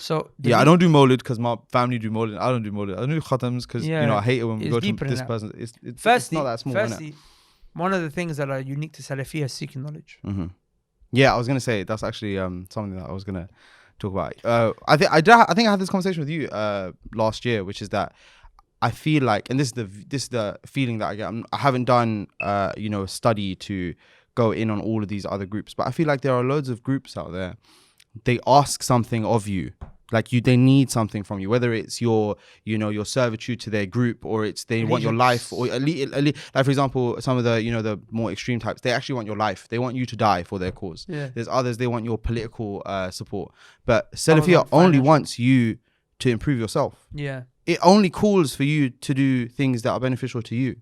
So Yeah, I don't do Mawlid because my family do Mawlid. I don't do Mawlid. I don't do Khatams because Yeah, I hate it when we it's go to deeper than this that. person. It's Firstly, not that small. Innit? firstly, one of the things that are unique to Salafi is seeking knowledge. Mm-hmm. Yeah, I was gonna say that's actually something that I was gonna talk about. I think I had this conversation with you last year, which is that I feel like, and this is the feeling that I get. I haven't done a study to go in on all of these other groups, but I feel like there are loads of groups out there. They ask something of you. Like they need something from you, whether it's your servitude to their group, or it's they want your life, or like for example, some of the the more extreme types, they actually want your life. They want you to die for their cause. Yeah. There's others, they want your political support, but Some of them Salafiyya only financial. wants you to improve yourself. Yeah. It only calls for you to do things that are beneficial to you.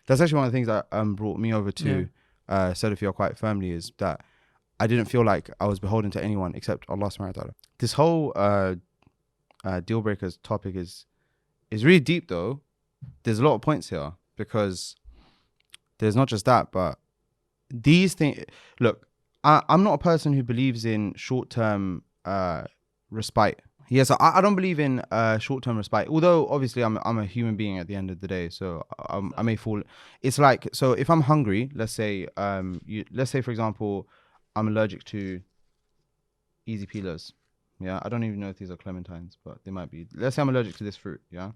That's actually one of the things that brought me over to Salafiyya quite firmly, is that I didn't feel like I was beholden to anyone except Allah subhanahu wa ta'ala. This whole deal breakers topic is really deep though. There's a lot of points here, because there's not just that, but these things. Look, I'm not a person who believes in short-term respite. Yes, I don't believe in short-term respite. Although obviously I'm a human being at the end of the day, so I may fall. It's like, so if I'm hungry, let's say for example, I'm allergic to easy peelers. Yeah, I don't even know if these are clementines, but they might be. Let's say I'm allergic to this fruit. Yeah,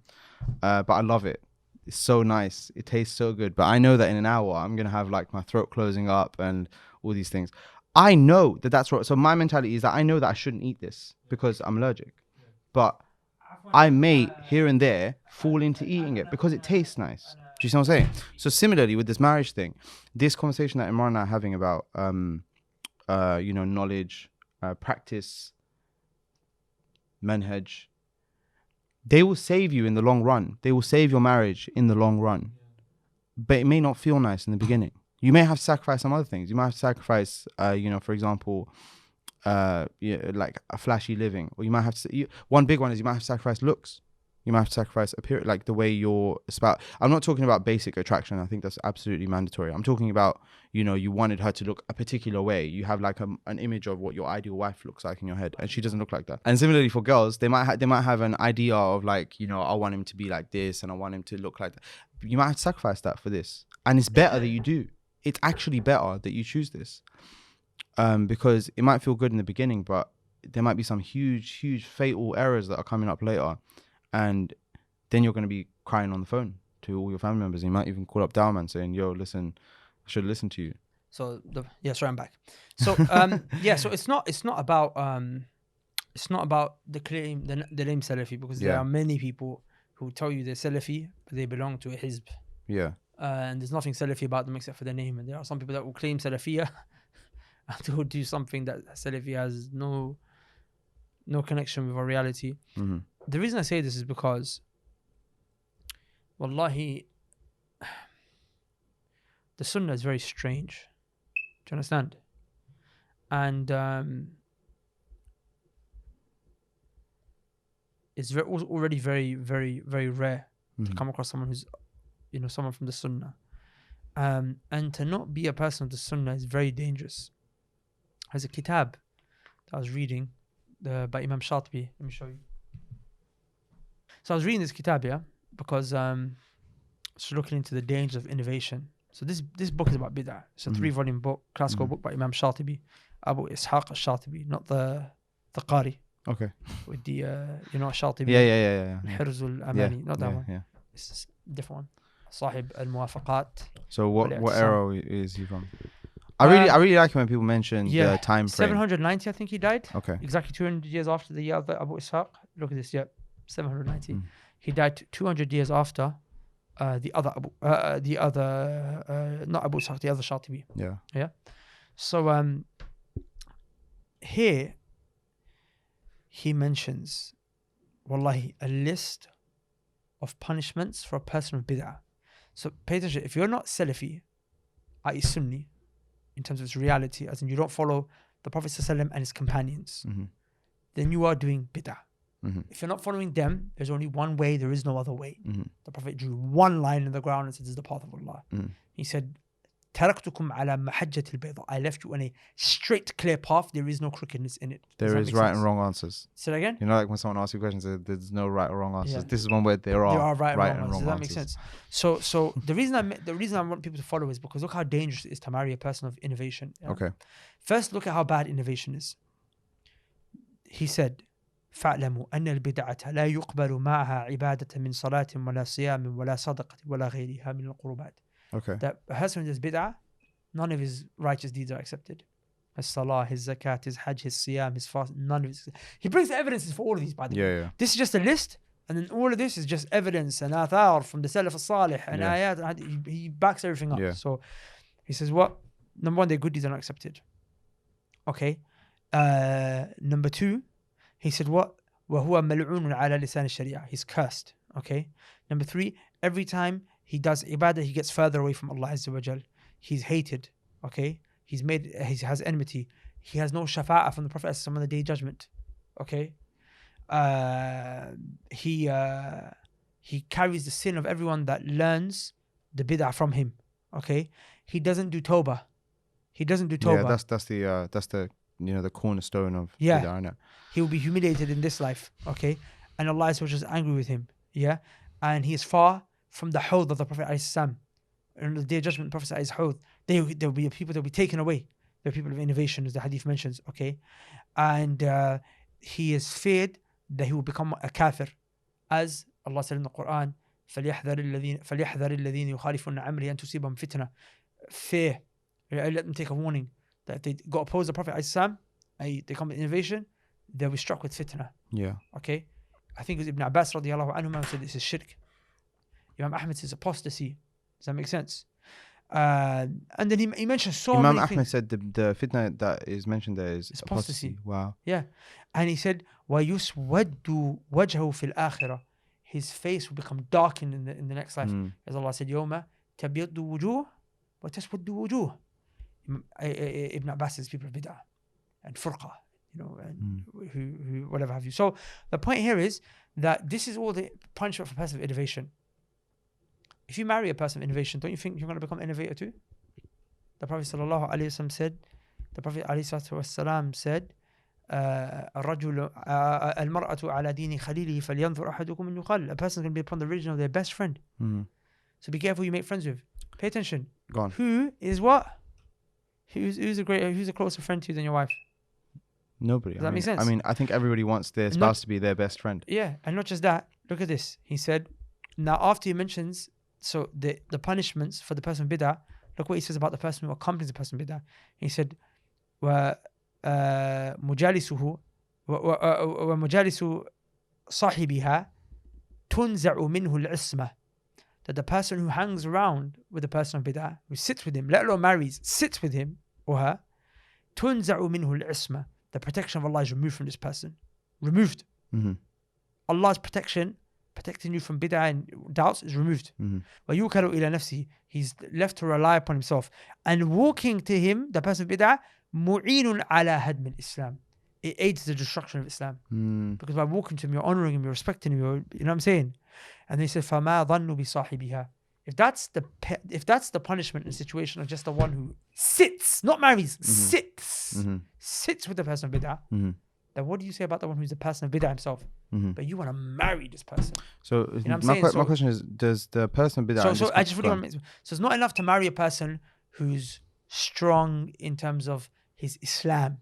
but I love it. It's so nice. It tastes so good. But I know that in an hour I'm gonna have like my throat closing up and all these things. I know that that's right. So my mentality is that I know that I shouldn't eat this because I'm allergic, but I may here and there fall into eating it because it tastes nice. Do you see what I'm saying? So similarly with this marriage thing, this conversation that Imran and I are having about knowledge, practice, manhaj, they will save you in the long run. They will save your marriage in the long run. But it may not feel nice in the beginning. You may have to sacrifice some other things. You might have to sacrifice, for example, like a flashy living. Or you might have to, one big one is you might have to sacrifice looks. You might have to sacrifice appearance, like the way you're spouse. I'm not talking about basic attraction. I think that's absolutely mandatory. I'm talking about, you wanted her to look a particular way. You have like an image of what your ideal wife looks like in your head, and she doesn't look like that. And similarly for girls, they might have an idea of like, I want him to be like this, and I want him to look like that. You might have to sacrifice that for this, and it's better that you do. It's actually better that you choose this, because it might feel good in the beginning, but there might be some huge fatal errors that are coming up later. And then you're going to be crying on the phone to all your family members. You might even call up Dowman saying, "Yo, listen, I should listen to you." So sorry, I'm back. So so it's not about the claim, the name Salafi, because there are many people who tell you they're Salafi, but they belong to a hizb. Yeah. And there's nothing Salafi about them except for their name. And there are some people that will claim Salafiyya and will do something that Salafi has no connection with our reality. Mm-hmm. The reason I say this is because, wallahi, the Sunnah is very strange. Do you understand? And it's already very, very, very rare to come across someone who's, someone from the Sunnah. And to not be a person of the Sunnah is very dangerous. There's a kitab that I was reading by Imam Shatibi. Let me show you. So I was reading this kitab, because just looking into the dangers of innovation. So this book is about bid'ah. It's a 3-volume book, classical book by Imam Shatibi, Abu Ishaq al-Shatibi, not the Qari. Okay. With the Shatibi. Yeah. Hirz al-Amani, not that one. Yeah. It's a different one. Sahib al-Muwafaqat. So what era is he from? I really like it when people mention the time frame. 790, I think he died. Okay. Exactly 200 years after the year of Abu Ishaq. Look at this, 790. He died 200 years after the other not Abu Ishaq, the other Shatibi. Yeah. So here he mentions, wallahi, a list of punishments for a person with bid'ah. So pay attention. If you're not Salafi, i.e. Sunni, in terms of its reality, as in you don't follow the Prophet ﷺ and his companions, then you are doing bid'ah. If you're not following them, there's only one way, there is no other way. The Prophet drew one line in the ground and said, this is the path of Allah. He said, تَرَكْتُكُمْ عَلَى مَحَجَّةِ الْبَيْضَةِ I left you on a straight, clear path. There is no crookedness in it. There is right and wrong answers. Say that again? You know, like when someone asks you questions, there's no right or wrong answers. Yeah. This is one where there are right and wrong and answers. wrong Does that answers. make sense? So the reason I want people to follow is because look how dangerous it is to marry a person of innovation. Yeah? Okay. First, look at how bad innovation is. He said, فَاعْلَمُوا أَنَّ الْبِدْعَةَ لَا يُقْبَلُ مَعَهَا عِبَادَةً مِنْ صَلَاةٍ وَلَا صِيَامٍ وَلَا صَدَقَةٍ وَلَا غَيْرِهَا مِنَ الْقُرُبَاتِ. Okay. That a person who does bid'ah, none of his righteous deeds are accepted. His salah, his zakat, his hajj, his siyam, his fast, none of his. He brings the evidences for all of these, by the way. Yeah. This is just a list, and then all of this is just evidence and athar from the Salaf al-Salih and ayat. And he backs everything up. Yeah. So he says, what? Number one, their good deeds are not accepted. Okay. Number two, he said, what? وَهُوَ مَلْعُونٌ عَلَى لِسَانِ الشَّرِيعَةِ He's cursed. Okay. Number three, every time he does ibadah, he gets further away from Allah Azza wa Jal. He's hated. Okay. He has enmity. He has no shafa'ah from the Prophet on the Day of Judgment. Okay. He carries the sin of everyone that learns the bid'ah from him. Okay. He doesn't do tawbah. Yeah, that's the the cornerstone of bid'ah, innit? He will be humiliated in this life. Okay. And Allah is angry with him. Yeah. And he is far from the hawd of the Prophet ﷺ. On the Day of Judgment, the Prophet is hawd. There will be people that will be taken away. There are people of innovation, as the hadith mentions. Okay. And he is feared that he will become a kafir. As Allah said in the Quran, فَلْيَحْذَرِ الَّذِينَ يُخَالِفُونَ عَمْرِهِ أَن تُصِيبَهُم فِتْنَةٌ. Fear. Let them take a warning that if they go oppose the Prophet ﷺ, they come with innovation, they'll be struck with fitna. Yeah. Okay. I think it was Ibn Abbas radiallahu anhu said this is shirk. Imam Ahmed says apostasy. Does that make sense? And then he mentioned Imam many Ahmed things. said the fitna that is mentioned there is apostasy. Wow. Yeah. And he said, وَيُسْوَدُّ وَجْهَهُ فِي الْآخِرَةِ His face will become darkened in the next life. As Allah said, يَوْمَ تَبْيَضُّ وُجُوهُ وَتَسْوَدُّ وُجُوهُ. Ibn Abbas is people of bid'ah and furqa, and who whatever have you. So the point here is that this is all the punishment for a person of innovation. If you marry a person of innovation, don't you think you're going to become an innovator too? The Prophet sallallahu alaihi wasallam said, الرجل المرأة على دين خليله فلينظر أحدكم من يقال. A person is going to be upon the religion of their best friend. So be careful who you make friends with. Pay attention. Go on. Who is what? Who's a closer friend to you than your wife? Nobody. Does that make sense? I mean, I think everybody wants their spouse to be their best friend. Yeah, and not just that. Look at this. He said, now after he mentions the punishments for the person with bid'ah, look what he says about the person who accompanies the person with bid'ah. He said, ومجالسه ومجالس صاحبها تنزع منه العصمة. That the person who hangs around with the person of bid'ah, who sits with him, let alone marries, sits with him or her, تنزع منه العصمة. The protection of Allah is removed from this person. Removed. Allah's protection, protecting you from bid'ah and doubts, is removed. وَيُوكَلُ إِلَى نَفْسِهِ He's left to rely upon himself. And walking to him, the person of bid'ah, مُعِينٌ عَلَى هَدْمِ الإسلام. It aids the destruction of Islam. Because by walking to him, you're honoring him, you're respecting him, you know what I'm saying? And they said, فَمَا ظَنُّ بِصَاحِبِهَا. If that's the punishment in a situation of just the one who sits, not marries, sits with the person of bid'ah, then what do you say about the one who's the person of bid'ah himself? But you want to marry this person. So you know my question is, does the person of bid'ah... So I just really want to... So it's not enough to marry a person who's strong in terms of his Islam.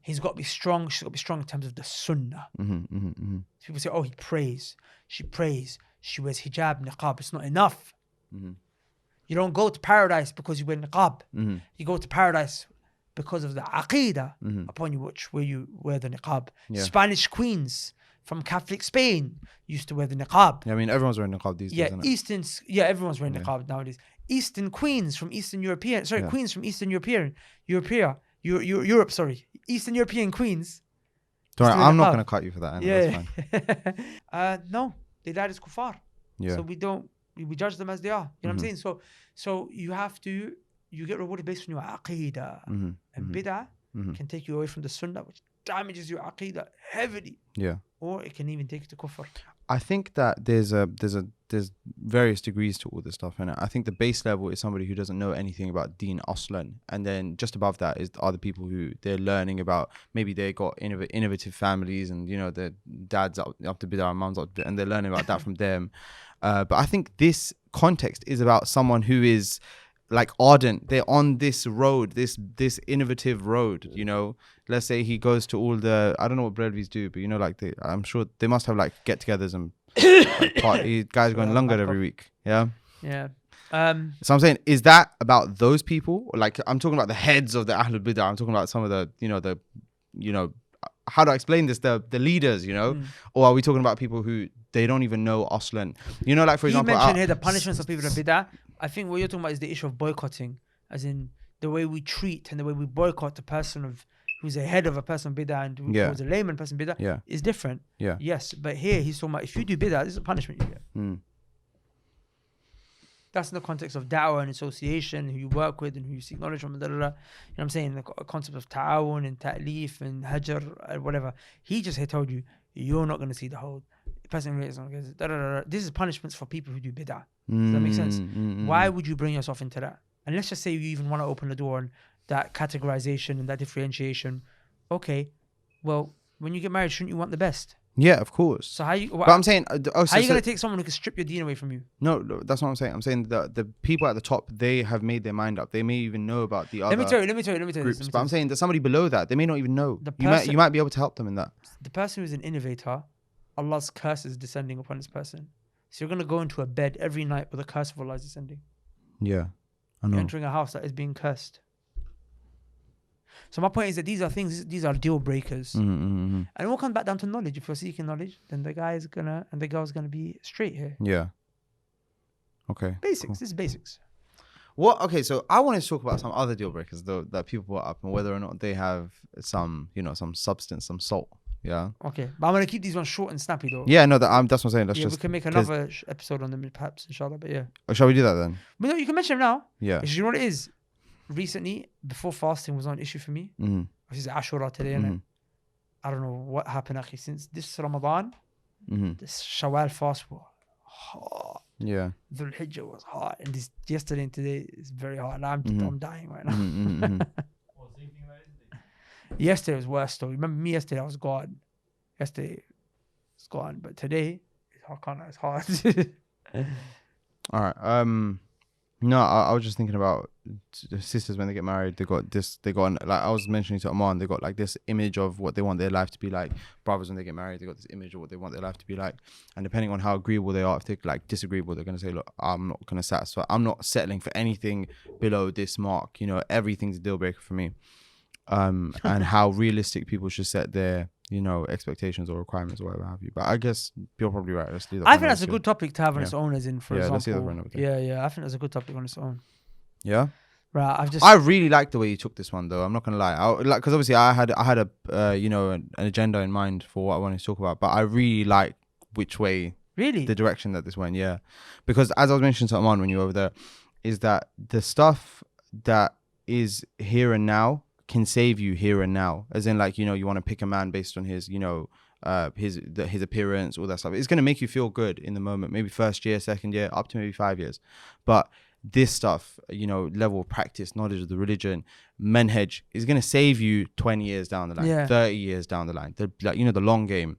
He's got to be strong. She's got to be strong in terms of the Sunnah. People say, oh, he prays. She prays. She wears hijab, niqab. It's not enough. You don't go to paradise because you wear niqab. You go to paradise because of the aqidah upon you, where you wear the niqab. Spanish queens from Catholic Spain used to wear the niqab. Yeah, I mean, everyone's wearing niqab these days, isn't it? Everyone's wearing niqab nowadays. Eastern queens from Eastern European, queens from Eastern Europe, Eastern European queens. Don't worry, I'm not going to cut you for that. That's fine. No, they died as kuffar. Yeah. So we judge them as they are. You know what I'm saying? So you get rewarded based on your aqidah. Mhm. And bid'ah can take you away from the sunnah, which damages your aqidah heavily. Yeah. Or it can even take you to kufr. I think that there's various degrees to all this stuff, and I think the base level is somebody who doesn't know anything about Deen Aslan, and then just above that are the people who they're learning about. Maybe they got innovative families, and their dads up to bid'ah, mums up to bid'ah, and they're learning about that from them. But I think this context is about someone who is like ardent. They're on this road, this innovative road. Let's say he goes to all the, I don't know what Breadwies do, but like I'm sure they must have like get-togethers and like guys going longer every week. Yeah. Yeah. So I'm saying, is that about those people? Like I'm talking about the heads of the Ahlul Bidah. I'm talking about some of the, how do I explain this? The leaders, or are we talking about people who they don't even know Aslan? Like for example, you mentioned here the punishments of people in bid'ah. I think what you're talking about is the issue of boycotting, as in the way we treat and the way we boycott the person who's the head of a person bid'ah and who's a layman person bid'ah is different. Yeah. Yes, but here he's talking about if you do bid'ah, this is a punishment you get. That's in the context of da'wah and association, who you work with and who you seek knowledge from. You know what I'm saying? The concept of ta'awun and ta'leef and hajr, whatever. He just had told you, you're not going to see the whole person. This is punishments for people who do bid'ah. Does that make sense? Why would you bring yourself into that? And let's just say you even want to open the door on that categorization and that differentiation. Okay, well, when you get married, shouldn't you want the best? Yeah, of course. So how you? But I'm saying, how are you going to take someone who can strip your deen away from you? No, that's what I'm saying. I'm saying the people at the top, they have made their mind up. They may even know about the other. Let me tell you groups. this. But I'm saying that somebody below that, they may not even know. You might be able to help them in that. The person who's an innovator, Allah's curse is descending upon this person. So you're going to go into a bed every night with a curse of Allah is descending. Yeah, I know. You're entering a house that is being cursed. So my point is that these are deal breakers. And it all comes back down to knowledge. If you're seeking knowledge, then the guy is gonna and the girl's gonna be straight here. Yeah. Okay. Basics. Cool. This is basics. Okay, so I want to talk about some other deal breakers though that people brought up and whether or not they have some substance, some salt. Yeah. Okay, but I'm gonna keep these ones short and snappy though. Yeah, no, that's what I'm saying. Let's we can make another episode on them perhaps, inshallah. But yeah. Shall we do that then? But no, you can mention them now. Yeah. Because you know what it is? Recently, before fasting was not an issue for me. This is Ashura today, innit? I don't know what happened, akhi. Since this Ramadan, this Shawwal fast was hot. Yeah. Dhul Hijjah was hot. And this yesterday and today is very hot. And I'm dying right now. Yesterday was worse though. Remember me yesterday, I was gone. Yesterday, it's gone. But today, it's hot. All right. No, I was just thinking about sisters when they get married. They got like I was mentioning to Aman, they got like this image of what they want their life to be like. Brothers when they get married, they got this image of what they want their life to be like. And depending on how agreeable they are, if they're like disagreeable, they're gonna say, look, I'm not gonna satisfy. I'm not settling for anything below this mark. Everything's a deal breaker for me. And how realistic people should set their expectations or requirements or whatever have you. But I guess you're probably right. Let's leave that. I think that's a good topic to have on its own, as in, for example. Let's leave that for another day. Yeah. I think that's a good topic on its own. Yeah. Right. I really like the way you took this one, though. I'm not gonna lie. Because obviously I had a an agenda in mind for what I wanted to talk about, but I really like which way, the direction that this went. Yeah, because as I was mentioning to Aman when you were over there, is that the stuff that is here and now can save you here and now, as in like you want to pick a man based on his his appearance, all that stuff. It's going to make you feel good in the moment, maybe first year, second year, up to maybe 5 years. But this stuff, level of practice, knowledge of the religion, manhaj, is going to save you 20 years down the line, 30 years down the line, the long game.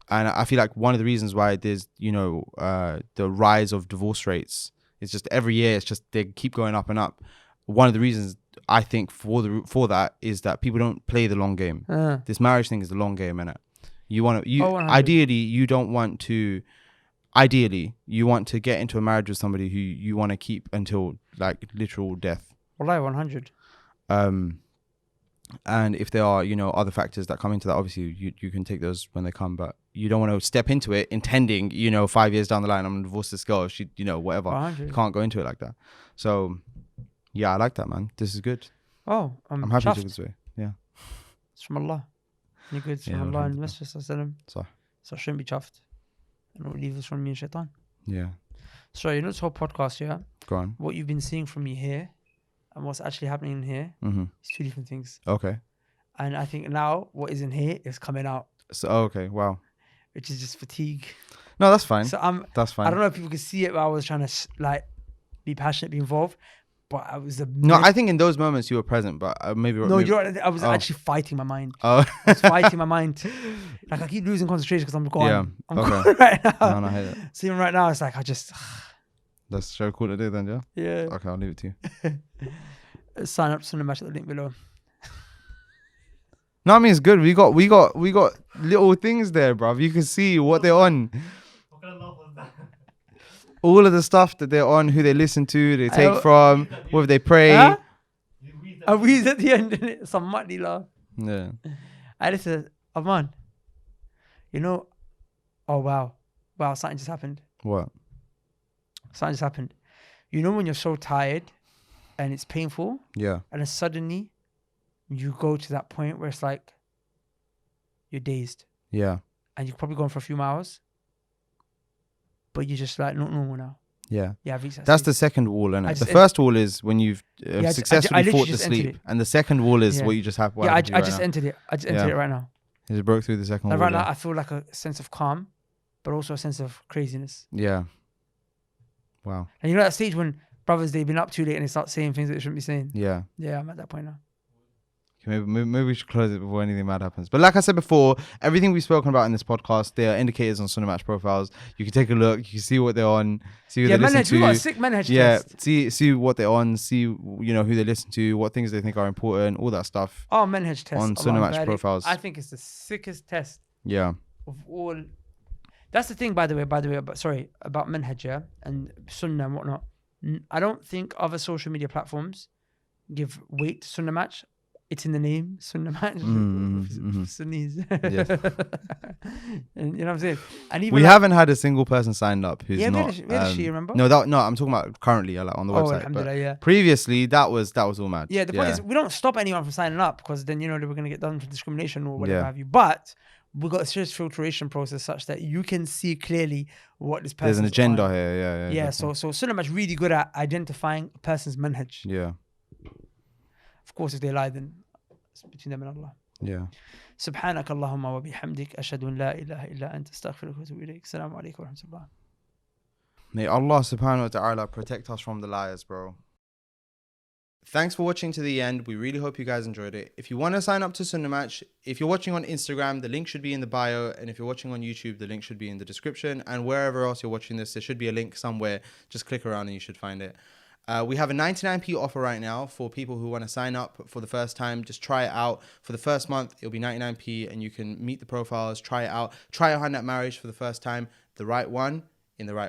And I feel like one of the reasons why there's the rise of divorce rates is just every year it's just they keep going up and up. One of the reasons I think for that is that people don't play the long game. This marriage thing is the long game, innit? Ideally you want to get into a marriage with somebody who you want to keep until like literal death. Wallahi, 100. And if there are other factors that come into that, obviously you can take those when they come, but you don't want to step into it intending 5 years down the line I'm gonna divorce this girl, she whatever. 100. You can't go into it like that. So yeah, I like that, man. This is good. Oh, I'm happy chuffed. to go this way. Yeah. It's from Allah. You're good. It's from Allah and Mr. So I shouldn't be chuffed. And it will leave us from me and shaitan. Yeah. So you know this whole podcast, yeah. Go on. What you've been seeing from me here, and what's actually happening in here, Mm-hmm. is two different things. Okay. And I think now what is in here is coming out, So okay. Wow. which is just fatigue. No, that's fine. So That's fine. I don't know if people could see it, but I was trying to like be passionate, be involved. But I was No, I think in those moments you were present, but maybe. no, maybe, you're. I was Oh. actually fighting my mind. Oh. I was fighting my mind. Like I keep losing concentration because I'm gone. Yeah, I'm okay. gone right now. No, I hate it. So even right now, it's like I just That's so cool to do then, yeah. yeah. Okay, I'll leave it to you. Sign up to the match at the link below. No, I mean it's good. We got little things there, bruv. You can see what they're on. What kind of love was that? All of the stuff that they're on, who they listen to, they take I- from, whether they pray. Huh? You read I that. wheezed at the end, innit? Some muddy laugh. Yeah. I just said, Aman, you know, oh wow, something just happened. What? Something just happened. You know when you're so tired and it's painful, Yeah. and then suddenly you go to that point where it's like you're dazed Yeah. and you've probably gone for a few miles, but you're just like not normal now. Yeah. Yeah, I've reached that That's stage. the second wall, isn't I it? The just- first wall is when you've I successfully literally fought to just entered sleep, it. and the second wall is Yeah. what you just have. Yeah, I just entered it. I just entered Yeah. it right now. You just broke through the second Like wall. right now, yeah. I feel like a sense of calm, but also a sense of craziness. Yeah. Wow. And you know that stage when brothers they've been up too late and they start saying things that they shouldn't be saying. Yeah. Yeah, I'm at that point now. Okay, maybe we should close it before anything mad happens. But like I said before, everything we've spoken about in this podcast, they are indicators on Sunnah Match profiles. You can take a look. You can see what they're on. See who Yeah, they listen manhaj. We got a to. sick manhaj Yeah. test. See what they're on. See who they listen to. What things they think are important. All that stuff. Oh, manhaj test. On Sunnah Match profiles. I think it's the sickest test Yeah. of all. That's the thing, by the way, about manhaj, yeah, and Sunnah and whatnot. I don't think other social media platforms give weight to Sunnah Match. It's in the name, Sunnah Match. Sunnis. Yeah. And you know what I'm saying? And even We like- haven't had a single person signed up who's Yeah, we had not. a- we had a she, remember? No, I'm talking about currently, like on the Oh, website. But alhamdulillah, yeah. previously, that was all mad. Yeah, the point is we don't stop anyone from signing up because then they were going to get done for discrimination or whatever Yeah. have you. But we've got a serious filtration process such that you can see clearly what this person. There's an agenda here. Yeah. Yeah, definitely. so Sunnah Match really good at identifying a person's manhaj. Yeah. Of course, if they lie, then it's between them and Allah. Yeah. سبحانك اللهم وبحمدك أشهد أن لا إله إلا أنت أستغفرك وأتوب إليك. السلام عليكم ورحمة الله. May Allah subhanahu wa ta'ala protect us from the liars, bro. Thanks for watching to the end. We really hope you guys enjoyed it. If you want to sign up to Sunnah Match, if you're watching on Instagram, the link should be in the bio. And if you're watching on YouTube, the link should be in the description. And wherever else you're watching this, there should be a link somewhere. Just click around and you should find it. We have a 99p offer right now for people who want to sign up for the first time. Just try it out. For the first month, it'll be 99p and you can meet the profiles, try it out. Try your hand at marriage for the first time, the right one, in the right way.